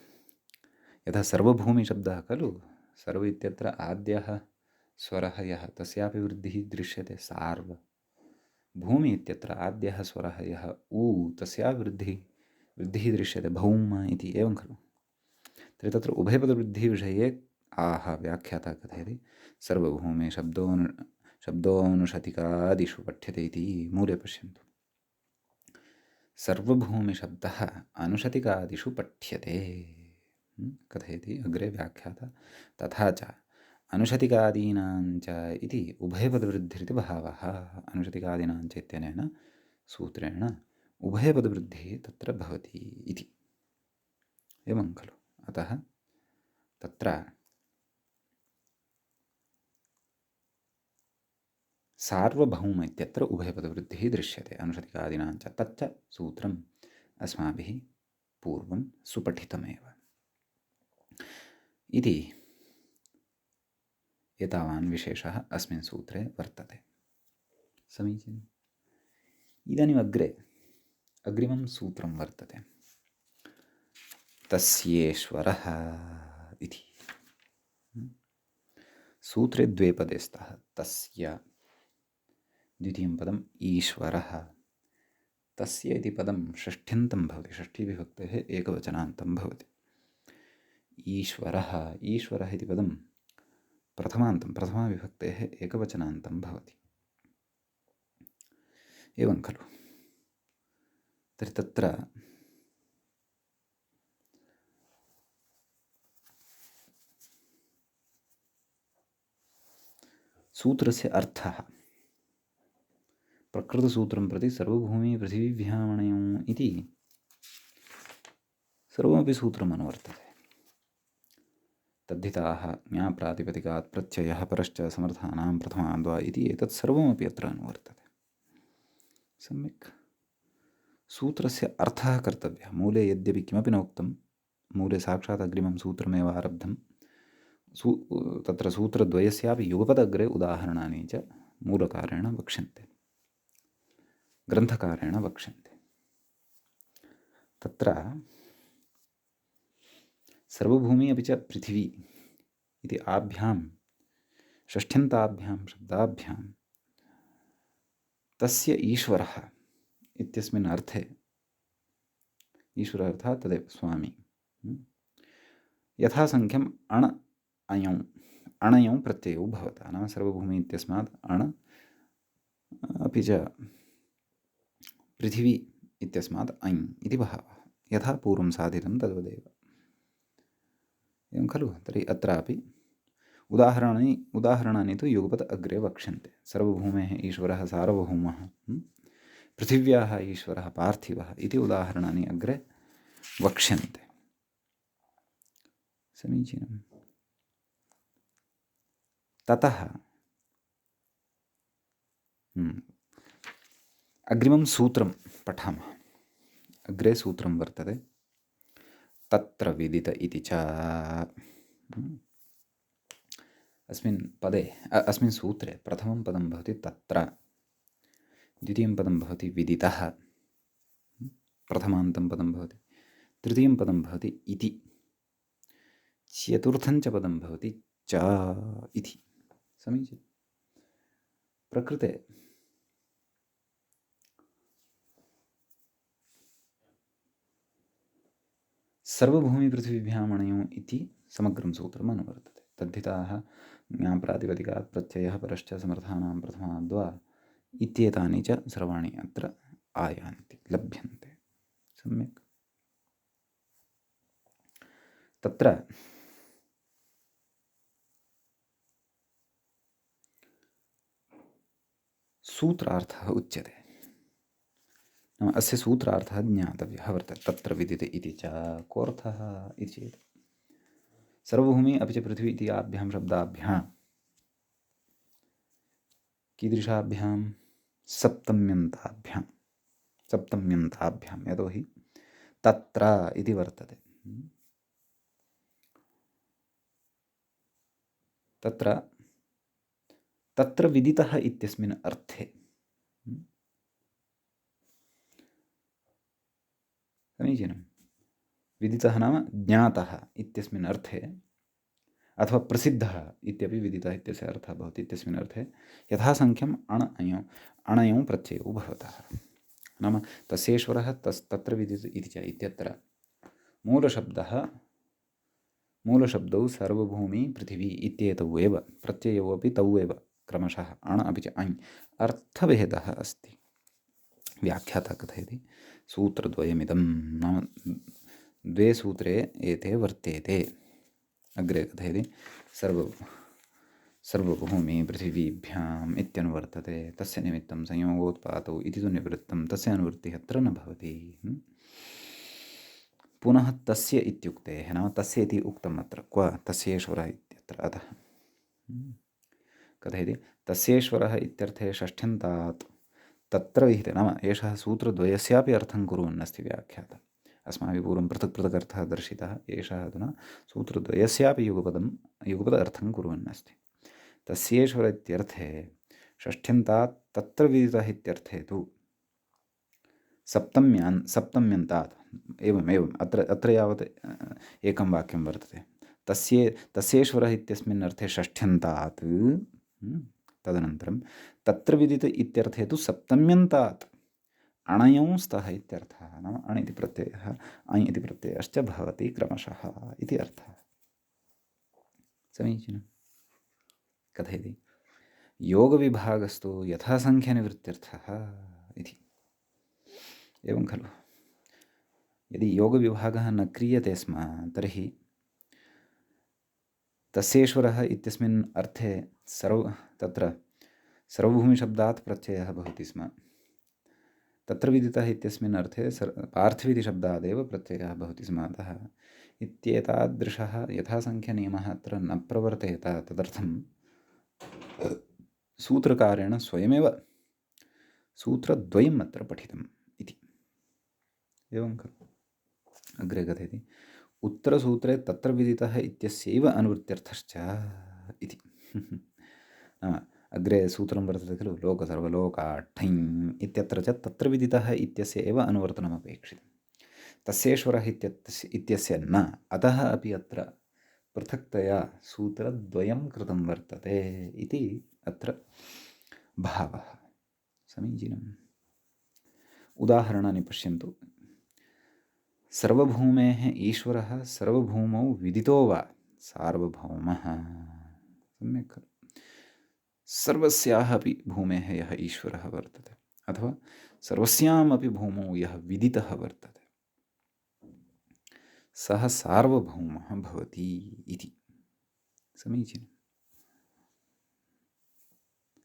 यथा सर्वभूमिशब्दः खलु, सर्व इत्यत्र आद्यः स्वरः यः तस्यापि वृद्धिः दृश्यते। सार्व भूमि इत्यत्र आद्यः स्वरः यः ऊ तस्यापि वृद्धिः दृश्यते भौम इति, एवं खलु। तर्हि तत्र उभयपदवृद्धिविषये आह व्याख्याता कथयति सर्वभूमे शब्दोऽनुशतिकादिषु पठ्यते इति मूले पश्यन्तु। सर्वभूमिशब्दः अनुशतिकादिषु पठ्यते कथयति अग्रे व्याख्याता। तथा च अनुशतिकादीनाञ्च इति उभयपदवृद्धिरिति भावः। अनुशतिकादीनाञ्च इत्यनेन सूत्रेण उभयपदवृद्धिः तत्र भवति इति, एवं खलु। अतः तत्र सार्वभौम इत्यत्र उभयपदवृद्धिः दृश्यते अनुशतिकादीनाञ्च। तच्च सूत्रम् अस्माभिः पूर्वं सुपठितमेव इति एतावान् विशेषः अस्मिन् सूत्रे वर्तते। समीचीनम्। इदानीम् अग्रिमं सूत्रं वर्तते तस्येश्वरः इति। सूत्रे द्वे पदे स्तः। तस्य द्वितीयं पदम् ईश्वरः। तस्य इति पदं षष्ठ्यन्तं भवति, षष्ठीविभक्तेः एकवचनान्तं भवति। ईश्वरः, ईश्वरः इति पदं प्रथमान्तं, प्रथमाविभक्तेः एकवचनान्तं भवति, एवं खलु। तर्हि तत्र सूत्रस्य अर्थः प्रकृतसूत्रं प्रति सर्वभूमि पृथिवीभ्यामणयोः इति सर्वमपि सूत्रम् अनुवर्तते। तद्धिताः ज्ञाप्रातिपदिकात् प्रत्ययः परश्च समर्थानां प्रथमाद्वा इति एतत् सर्वमपि अत्र अनुवर्तते। सम्यक् सूत्रस्य अर्थः कर्तव्यः। मूले यद्यपि किमपि न उक्तं, मूले साक्षात् अग्रिमं सूत्रमेव आरब्धं, तत्र सूत्रद्वयस्यापि युगपदग्रे उदाहरणानि च मूलकारेण वक्ष्यन्ते, ग्रन्थकारेण वक्ष्यन्ते। तत्र सर्वभूमि अपि च पृथिवी इति आभ्यां षष्ठ्यन्ताभ्यां शब्दाभ्यां तस्य ईश्वरः इत्यस्मिन् अर्थे, ईश्वरः अर्थात् तदेव स्वामी, यथासङ्ख्यम् अण् अयौ अणयौ प्रत्ययौ भवतः। नाम सर्वभूमि इत्यस्मात् अण् अपि च पृथिवी इत्यस्मात् ऐ इति बहवः, यथा पूर्वं साधितं तद्वदेव। एवं खलु? तर्हि अत्रापि उदाहरणानि तु युगपत् अग्रे वक्ष्यन्ते। सर्वभूमेः ईश्वरः सार्वभौमः, पृथिव्याः ईश्वरः पार्थिवः इति उदाहरणानि अग्रे वक्ष्यन्ते। समीचीनम्। ततः अग्रिमं सूत्रं पठामः। अग्रे सूत्रं वर्तते तत्र विदित इति च। अस्मिन् सूत्रे प्रथमं पदं भवति तत्र, द्वितीयं पदं भवति विदितः, प्रथमान्तं पदं भवति, तृतीयं पदं भवति इति, चतुर्थं च पदं भवति च इति। समीचीनं। प्रकृते सर्वभूमिपृथिवीभ्यामणयोः इति समग्रं सूत्रम् अनुवर्तते। तद्धिताः ज्ञाप्रातिपदिकात् प्रत्ययः परश्च समर्थानां प्रथमाद्वा इत्येतानि च सर्वाणि अत्र आयान्ति, लभ्यन्ते। सम्यक्। तत्र सूत्रार्थः उच्यते। नाम अस्य सूत्रार्थः ज्ञातव्यः वर्तते। तत्र विदिते इति च कोऽर्थः इति चेत् सर्वभूमि अपि च पृथ्वी इति आभ्यां शब्दाभ्यां कीदृशाभ्यां? सप्तम्यन्ताभ्यां, यतोहि तत्र इति वर्तते। तत्र विदितः इत्यस्मिन् अर्थे, समीचीनं, विदितः नाम ज्ञातः इत्यस्मिन् अर्थे, अथवा प्रसिद्धः इत्यपि विदितः इत्यस्य अर्थः भवति। इत्यस्मिन् अर्थे यथासङ्ख्यम् अणयौ प्रत्ययौ भवतः। नाम तस्येश्वरः तत्र विदित इति च इत्यत्र मूलशब्दौ सर्वभूमि पृथिवी इत्येतौ एव, प्रत्ययौ अपि तौ एव क्रमशः अण् अपि च ऐ। अर्थभेदः अस्ति। व्याख्याता कथयति सूत्रद्वयमिदं, नाम द्वे सूत्रे एते वर्तेते। अग्रे कथयति सर्वभूमि पृथिवीभ्याम् इत्यनुवर्तते। तस्य निमित्तं संयोगोत्पातौ इति तु निवृत्तं, तस्य अनुवृत्तिः अत्र न भवति। पुनः तस्य इत्युक्तेः, नाम तस्य इति उक्तम् अत्र, क्व तस्येश्वरः इत्यत्र, अतः कथयति तस्येश्वरः इत्यर्थे षष्ठ्यन्तात् तत्र विहिते। नाम एषः सूत्रद्वयस्यापि अर्थं कुर्वन् अस्ति व्याख्याता। अस्माभिः पूर्वं पृथक् पृथक् अर्थः दर्शितः, एषः अधुना सूत्रद्वयस्यापि युगपद अर्थं कुर्वन् अस्ति। तस्येश्वर इत्यर्थे षष्ठ्यन्तात् तत्र विदितः इत्यर्थे तु सप्तम्यन्तात्। एवम् अत्र यावत् एकं वाक्यं वर्तते। तस्येश्वरः इत्यस्मिन् अर्थे षष्ठ्यन्तात्, तदनन्तरं तत्र विदित इत्यर्थे तु सप्तम्यन्तात् अणयौ स्तः इत्यर्थः। नाम अण् इति प्रत्ययः ऐ इति प्रत्ययश्च भवति क्रमशः इति अर्थः। समीचीनं। कथयति योगविभागस्तु यथासङ्ख्यनिवृत्त्यर्थः इति। एवं खलु? यदि योगविभागः न क्रियते स्म तर्हि तस्येश्वरः इत्यस्मिन् अर्थे तत्र सर्वभूमिशब्दात् प्रत्ययः भवति स्म। तत्र विदितः इत्यस्मिन् अर्थे पार्थिव इति शब्दादेव प्रत्ययः भवति स्म। अतः इत्येतादृशः यथासङ्ख्यनियमः अत्र न प्रवर्तेत। तदर्थं सूत्रकारेण स्वयमेव सूत्रद्वयम् अत्र पठितम् इति। एवं खलु। अग्रे कथयति उत्तरसूत्रे तत्र विदितः इत्यस्यैव अनुवृत्त्यर्थश्च इति। नाम अग्रे सूत्रं वर्तते खलु लोकसर्वलोकाठञ् इत्यत्र च तत्र विदितः इत्यस्य एव अनुवर्तनमपेक्षितं। तस्येश्वरः इत्यस्य न, अतः अपि अत्र पृथक्तया सूत्रद्वयं कृतं वर्तते इति अत्र भावः। समीचीनम्। उदाहरणानि पश्यन्तु। सर्वभूमेः ईश्वरः सर्वभूमौ विदितो वा सार्वभौमः। सम्यक् खलु। सर्वस्याः अपि भूमेः यः ईश्वरः वर्तते अथवा सर्वस्यामपि भूमौ यः विदितः वर्तते सः सार्वभौमः भवति इति। समीचीनम्।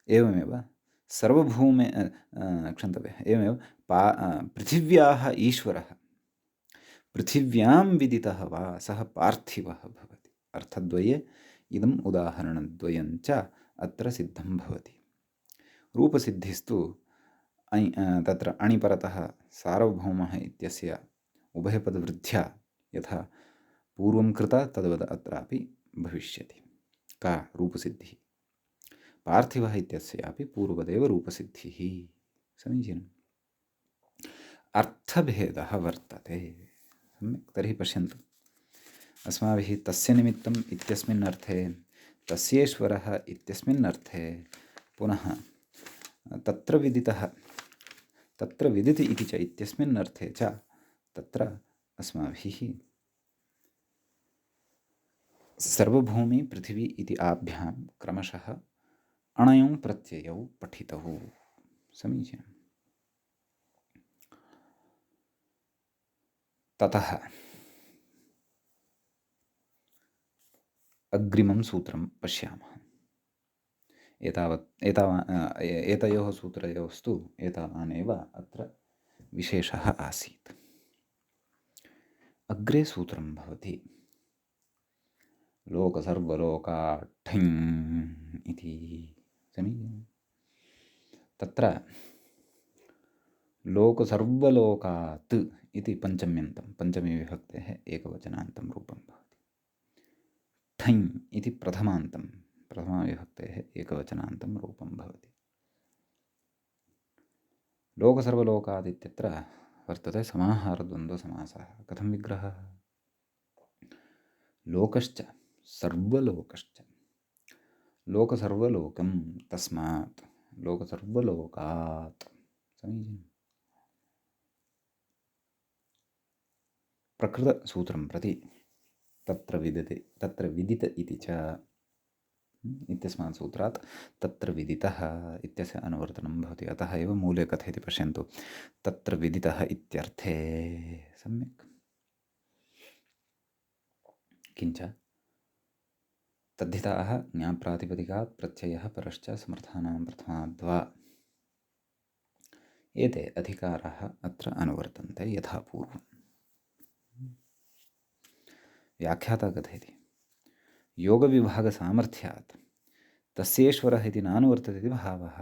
एवमेव सर्वभूमे क्षन्तव्यः एवमेव पृथिव्याः ईश्वरः पृथिव्यां विदितः वा सः पार्थिवः भवति। अर्थद्वये इदम् उदाहरणद्वयं च अत्र सिद्धं भवति। रूपसिद्धिस्तु तत्र अणिपरतः सार्वभौमः इत्यस्य उभयपदवृद्ध्या यथा पूर्वं कृता तद्वत् अत्रापि भविष्यति। का रूपसिद्धिः? पार्थिवः इत्यस्यापि पूर्वदेव रूपसिद्धिः। समीचीनम्। अर्थभेदः वर्तते। सम्यक्। तर्हि पश्यन्तु, अस्माभिः तस्य निमित्तम् इत्यस्मिन् अर्थे, तस्येश्वरः इत्यस्मिन् अर्थे, पुनः तत्र विदितः, तत्र विदिति इति च इत्यस्मिन् अर्थे च तत्र अस्माभिः सर्वभूमि पृथिवी इति आभ्यां क्रमशः अणयों प्रत्ययौ पठितौ। समीचीनम्। ततः अग्रिमं सूत्रं पश्यामः। एतयोः सूत्रयोस्तु एतावानेव अत्र विशेषः आसीत्। अग्रे सूत्रं भवति लोकसर्वलोकाठञ् इति। समीचीनम्। तत्र लोकसर्वलोकात् इति पञ्चम्यन्तं, पञ्चमीविभक्तेः एकवचनान्तं रूपं भवति। ठञ् इति प्रथमान्तं, प्रथमाविभक्तेः एकवचनान्तं रूपं भवति। लोकसर्वलोकात् इत्यत्र वर्तते समाहारद्वन्द्वसमासः। कथं विग्रहः? लोकश्च सर्वलोकश्च लोकसर्वलोकं तस्मात् लोकसर्वलोकात्। समीचीनम्। प्रकृतसूत्रं प्रति तत्र विदित इति च इत्यस्मात् सूत्रात् तत्र विदितः इत्यस्य अनुवर्तनं भवति। अतः एव मूले कथयति पश्यन्तु, तत्र विदितः इत्यर्थे। सम्यक्। किञ्च तद्धिताः ज्ञाप्रातिपदिकात् प्रत्ययः परश्च समर्थानां प्रथमाद्वा एते अधिकाराः अत्र अनुवर्तन्ते यथा पूर्वम्। व्याख्याता कथयति योगविभागसामर्थ्यात् तस्येश्वरः इति नानुवर्तते इति भावः।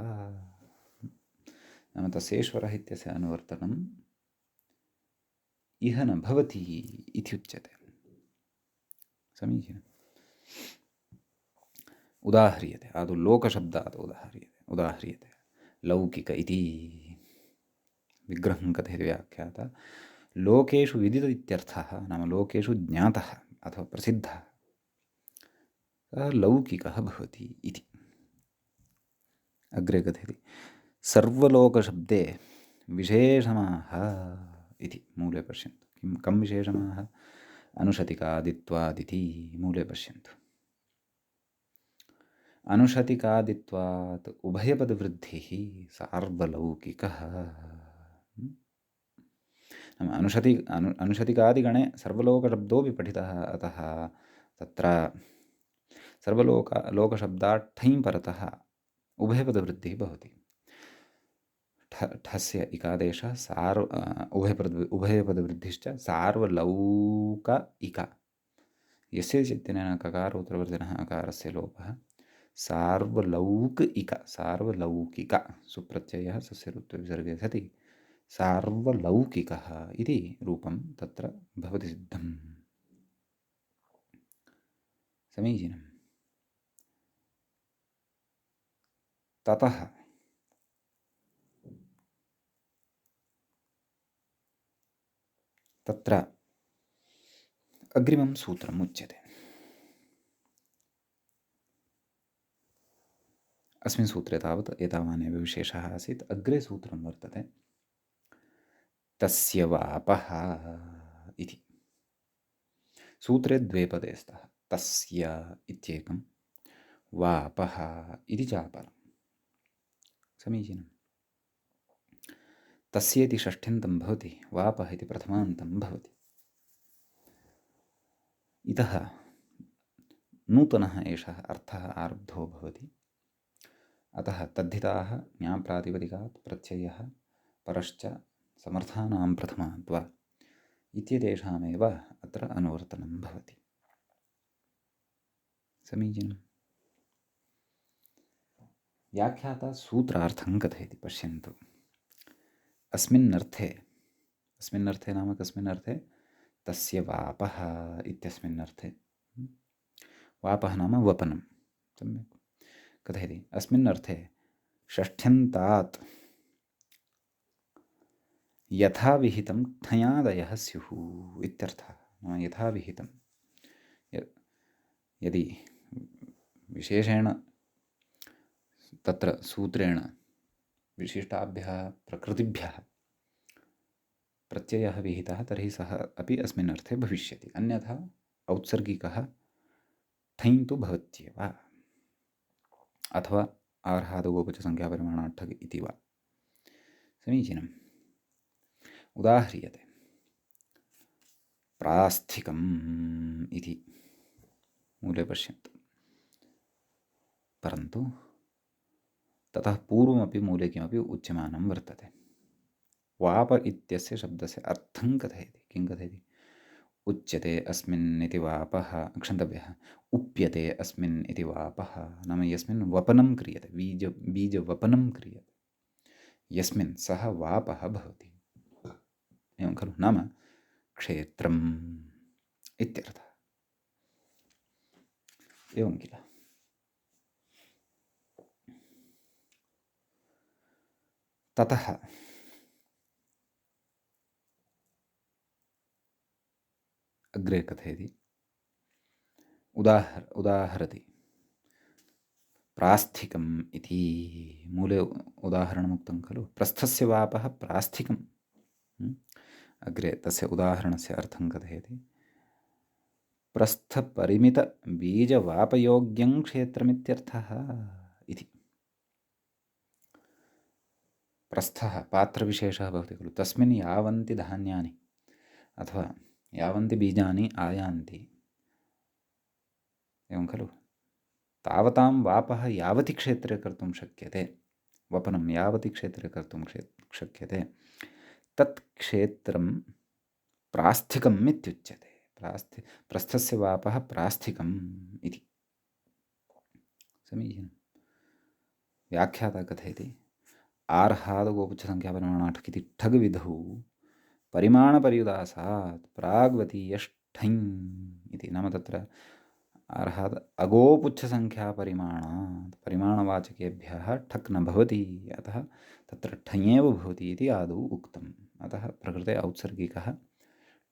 नाम तस्येश्वरः इत्यस्य अनुवर्तनम् इह न भवति इत्युच्यते। समीचीनम्। उदाह्रियते, आदौ लोकशब्दात् उदाह्रियते लौकिक इति विग्रहं कथयति व्याख्याता। लोकेषु विदित इत्यर्थः, नाम लोकेषु ज्ञातः अथवा प्रसिद्धः सः लौकिकः भवति इति। अग्रे कथयति सर्वलोकशब्दे विशेषमाः इति। मूले पश्यन्तु, कं विशेषमाः? अनुशतिकादित्वादिति। मूले पश्यन्तु, अनुशतिकादित्वात् उभयपदवृद्धिः सार्वलौकिकः। अनुशतिकादिगणे सर्वलोकशब्दोऽपि पठितः, अतः तत्र लोकशब्दात् ठञ् परतः उभयपदवृद्धिः भवति। ठस्य इकादेशः उभयपदवृद्धिश्च सार्वलौक इका। यस्य चित्तेन ककारोत्तरवर्तिनः अकारस्य लोपः सार्वलौकिक सुप्रत्ययः सस्य ऋत्वे विसर्गे सति सार्वलौकिकः इति रूपं तत्र भवति सिद्धम्। समीचीनम्। ततः तत्र अग्रिमं सूत्रम् उच्यते। अस्मिन् सूत्रे तावत् एतावानेव विशेषः आसीत्। अग्रे सूत्रं वर्तते तस्य वापः इति। सूत्रे द्वे पदे स्तः, तस्य इत्येकं, वापः इति चापरम्। समीचीनम्। तस्य इति षष्ठ्यन्तं भवति, वापः इति प्रथमान्तं भवति। इतः नूतनः एषः अर्थः आरब्धो भवति। अतः तद्धिताः ज्ञाप्रातिपदिकात् प्रत्ययः परश्च समर्थानां प्रथमाद् वा इत्येतेषामेव अत्र अनुवर्तनं भवति। समीचीनम्। व्याख्याता सूत्रार्थं कथयति, पश्यन्तु। अस्मिन्नर्थे नाम कस्मिन् अर्थे? तस्य वापः इत्यस्मिन् अर्थे। वापः नाम वपनं। सम्यक् कथयति। अस्मिन् अर्थे षष्ठ्यन्तात् यथा विहितं ठञादयः स्युः इत्यर्थः। नाम यथा विहितं, यदि विशेषेण तत्र सूत्रेण विशिष्टाभ्यः प्रकृतिभ्यः प्रत्ययः विहितः तर्हि सः अपि अस्मिन् अर्थे भविष्यति। अन्यथा औत्सर्गिकः ठञ् तु भवत्येव, अथवा आर्हादगोपचसंख्यापरिमाणात् ठग् इति वा। समीचीनम्। उदाह्रियते। प्रास्थिकम् इति मूले पश्यन्तु। परन्तु ततः पूर्वमपि मूले किमपि उच्यमानं वर्तते। वाप इत्यस्य शब्दस्य अर्थं कथयति। किं कथयति? उच्यते अस्मिन् इति वापः, क्षन्तव्यः, उप्यते अस्मिन् इति वापः। नाम यस्मिन् वपनं क्रियते, बीजवपनं क्रियते, यस्मिन् सः वापः भवति। एवं खलु? नाम क्षेत्रम् इत्यर्थः। एवं किल? ततः अग्रे कथयति, उदाहरति। प्रास्थिकम् इति मूले उदाहरणमुक्तं खलु। प्रस्थस्य वापः प्रास्थिकम्। अग्रे तस्य उदाहरणस्य अर्थं कथयति। प्रस्थपरिमितबीजवापयोग्यं क्षेत्रमित्यर्थः इति। प्रस्थः पात्रविशेषः भवति खलु। तस्मिन् यावन्ति धान्यानि अथवा यावन्ति बीजानि आयान्ति, एवं खलु। तावतां वापः यावति क्षेत्रे कर्तुं शक्यते, वपनं यावति क्षेत्रे कर्तुं शक्यते, तत् क्षेत्रं प्रास्थिकम् इत्युच्यते। प्रस्थस्य वापः प्रास्थिकम् इति। समीचीनम्। व्याख्याता कथयति। आर्हादगोपुच्छसंख्यापरिमाणात् ठक् इति ठग् विधौ परिमाणपर्युदासात् प्राग्वतीयष्ठञ् इति। नाम तत्र अर्हात् अगोपुच्छसंख्यापरिमाणात् परिमाणवाचकेभ्यः ठक् न भवति, अतः तत्र ठञेव भवति इति आदौ उक्तम्। अतः प्रकृते औत्सर्गिकः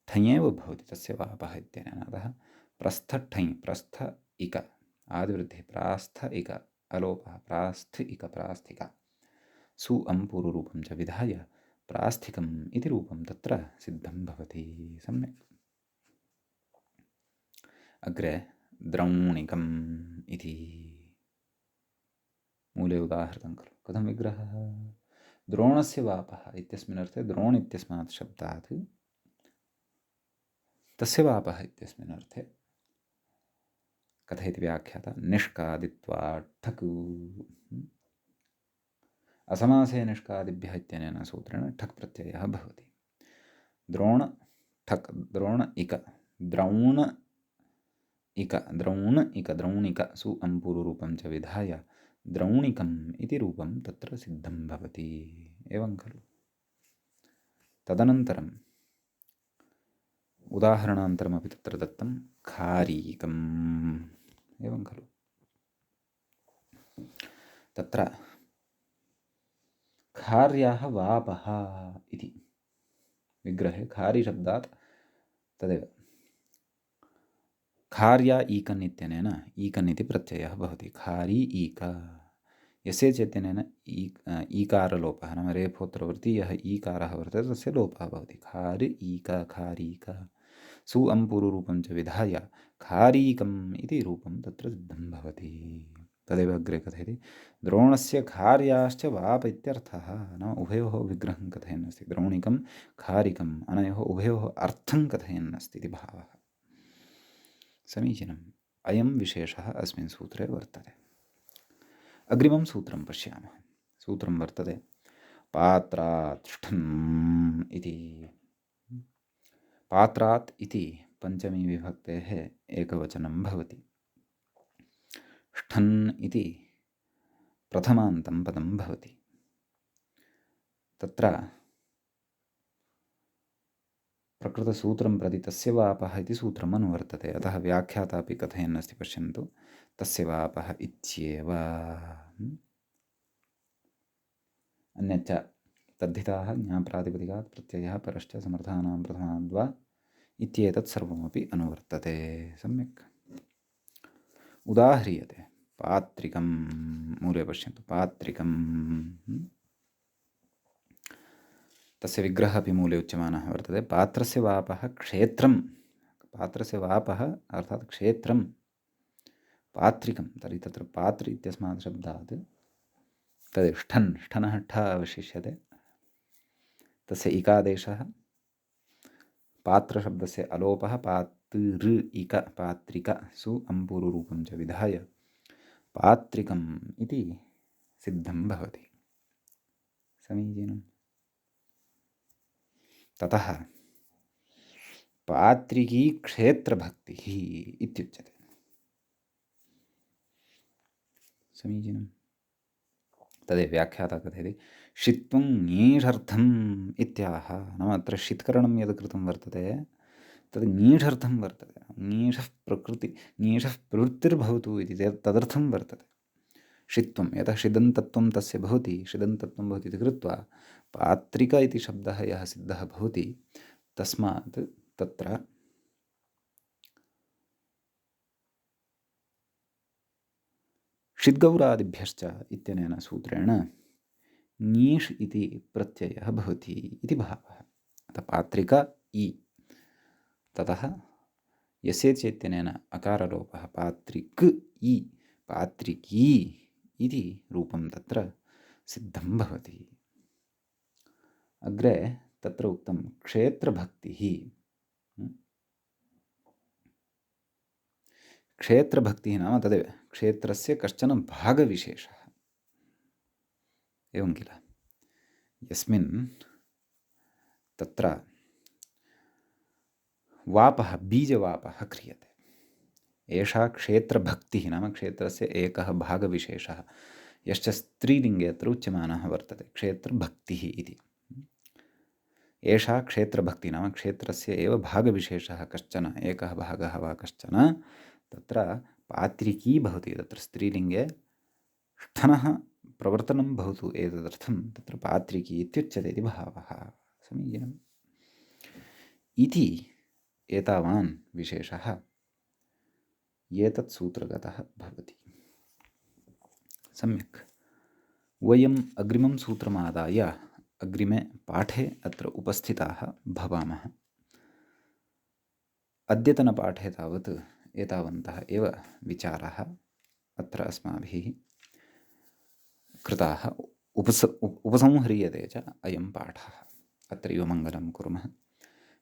ठञेव भवति तस्य वापः इत्यनेन। अतः प्रस्थठञ्, प्रस्थ इक आदिवृद्धिः, प्रास्थ इक अलोपः, प्रास्थ इक प्रास्थिक, सु अं पूर्वरूपं च विधाय प्रास्थिकम् इति रूपं तत्र सिद्धं भवति। सम्यक्। अग्रे द्रौणिकम् इति मूले उदाहृतं खलु। कथं विग्रहः? द्रोणस्य वापः इत्यस्मिन् अर्थे द्रोण् इत्यस्मात् शब्दात् तस्य वापः इत्यस्मिन् अर्थे कथयति व्याख्याता। निष्कादित्वा ठक्, असमासे निष्कादिभ्यः इत्यनेन सूत्रेण ठक् प्रत्ययः भवति। द्रोण ठक्, द्रोण इक, द्रौण इक द्रौण इक द्रौणिक सु अम्पूरुरूपं च विधाय द्रौणिकम् इति रूपं तत्र सिद्धं भवति। एवं खलु। तदनन्तरम् उदाहरणान्तरमपि तत्र दत्तं खारीकम्। एवं खलु। तत्र खार्याः वापः इति विग्रहे खारीशब्दात् तदेव खार्या ईकन् इत्यनेन ईकन् इति प्रत्ययः भवति। खारी ईक यस्य चेत्यनेन ईकारलोपः नाम रेफोत्तरवर्ती यः ईकारः वर्तते तस्य लोपः भवति। खार् ईक खारीक सु अम्पूरुरूपं च विधाय खारीकम् इति रूपं तत्र सिद्धं भवति। तदेव अग्रे कथयति द्रोणस्य खार्याश्च वाप इत्यर्थः। नाम उभयोः विग्रहं कथयन् अस्ति। द्रोणिकं खारिकम् अनयोः उभयोः अर्थं कथयन् अस्ति इति भावः। समीचीनम्। अयं विशेषः अस्मिन् सूत्रे वर्तते। अग्रिमं सूत्रं पश्यामः। सूत्रं वर्तते पात्रात् ष्ठन् इति। पात्रात् इति पञ्चमी विभक्तेः एकवचनं भवति। ष्ठन् इति प्रथमान्तं पदं भवति। तत्र प्रकृतसूत्रं प्रति तस्य वापः इति सूत्रम् अनुवर्तते। अतः व्याख्याता अपि कथयन् अस्ति पश्यन्तु तस्य वापः इत्येव। अन्यच्च तद्धिताः ज्ञाप्रातिपदिकात् प्रत्ययः परश्च समर्थानां प्रथमाद्वा इत्येतत् सर्वमपि अनुवर्तते। सम्यक् उदाह्रियते। पात्रिकं मूले पश्यन्तु पात्रिकं तस्य विग्रहः अपि मूले उच्यमानः वर्तते। पात्रस्य वापः क्षेत्रं। पात्रस्य वापः अर्थात् क्षेत्रं पात्रिकं। तर्हि तत्र पात्र इत्यस्मात् शब्दात् तद् ष्ठन् ष्ठनः ठ अवशिष्यते। तस्य इकादेशः पात्रशब्दस्य अलोपः पातृ इक पात्रिक सु अम्पूरुरूपं च विधाय पात्रिकम् इति सिद्धं भवति। समीचीनम्। ततः पात्रिकी क्षेत्रभक्तिः इत्युच्यते। समीचीनम्। तदेव व्याख्याता कथयति षित्वं ङीषर्थम् इत्याह। नाम अत्र षित्करणं यद् कृतं वर्तते तद् ङीषर्थं वर्तते। ङीषः प्रवृत्तिर्भवतु इति तदर्थं वर्तते। षित्वं यतः षिदन्तत्वं तस्य भवति षिदन्तत्वं भवति इति कृत्वा पात्रिक इति शब्दः यः सिद्धः भवति तस्मात् तत्र षिद्गौरादिभ्यश्च इत्यनेन सूत्रेण ङीष् इति प्रत्ययः भवति इति भावः। अतः पात्रिका इ ततः यस्य चेत्यनेन अकारलोपः पात्रिक् इ पात्रिकी इति रूपं तत्र सिद्धं भवति। अग्रे तत्र उक्तं क्षेत्रभक्तिः। क्षेत्रभक्तिः नाम तदेव क्षेत्रस्य कश्चन भागविशेषः। एवं किल यस्मिन् तत्र वापः बीजवापः क्रियते एषा क्षेत्रभक्तिः नाम क्षेत्रस्य एकः भागविशेषः यश्च स्त्रीलिङ्गे अत्र उच्यमानः वर्तते क्षेत्रभक्तिः इति। एषा क्षेत्रभक्तिः नाम क्षेत्रस्य एव भागविशेषः कश्चन एकः भागः वा कश्चन तत्र पात्रिकी भवति। तत्र स्त्रीलिङ्गे ष्ठनः प्रवर्तनं भवतु एतदर्थं तत्र पात्रिकी इत्युच्यते इति भावः। समीचीनम्। इति एतावान् विशेषः एतत् सूत्रगतः भवति। सम्यक्। वयम् अग्रिमं सूत्रमादाय अग्रिमे पाठे अत्र उपस्थिताः भवामः। अद्यतनपाठे तावत् एतावन्तः एव विचाराः अत्र अस्माभिः कृताः। उपसंह्रियते च अयं पाठः। अत्रैव मङ्गलं कुर्मः।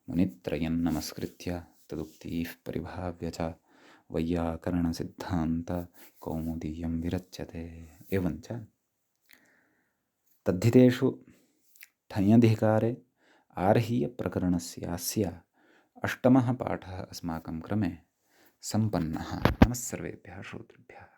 मुनित्रयं नमस्कृत्य तदुक्तीः परिभाव्य च वैयाकरणसिद्धान्तकौमुदीयं विरच्यते। एवञ्च तद्धितेषु ठञधिकारे आर्हीयप्रकरणस्यास्य अष्टमः पाठः अस्माकं क्रमे सम्पन्नः। नमः सर्वेभ्यः श्रोतृभ्यः।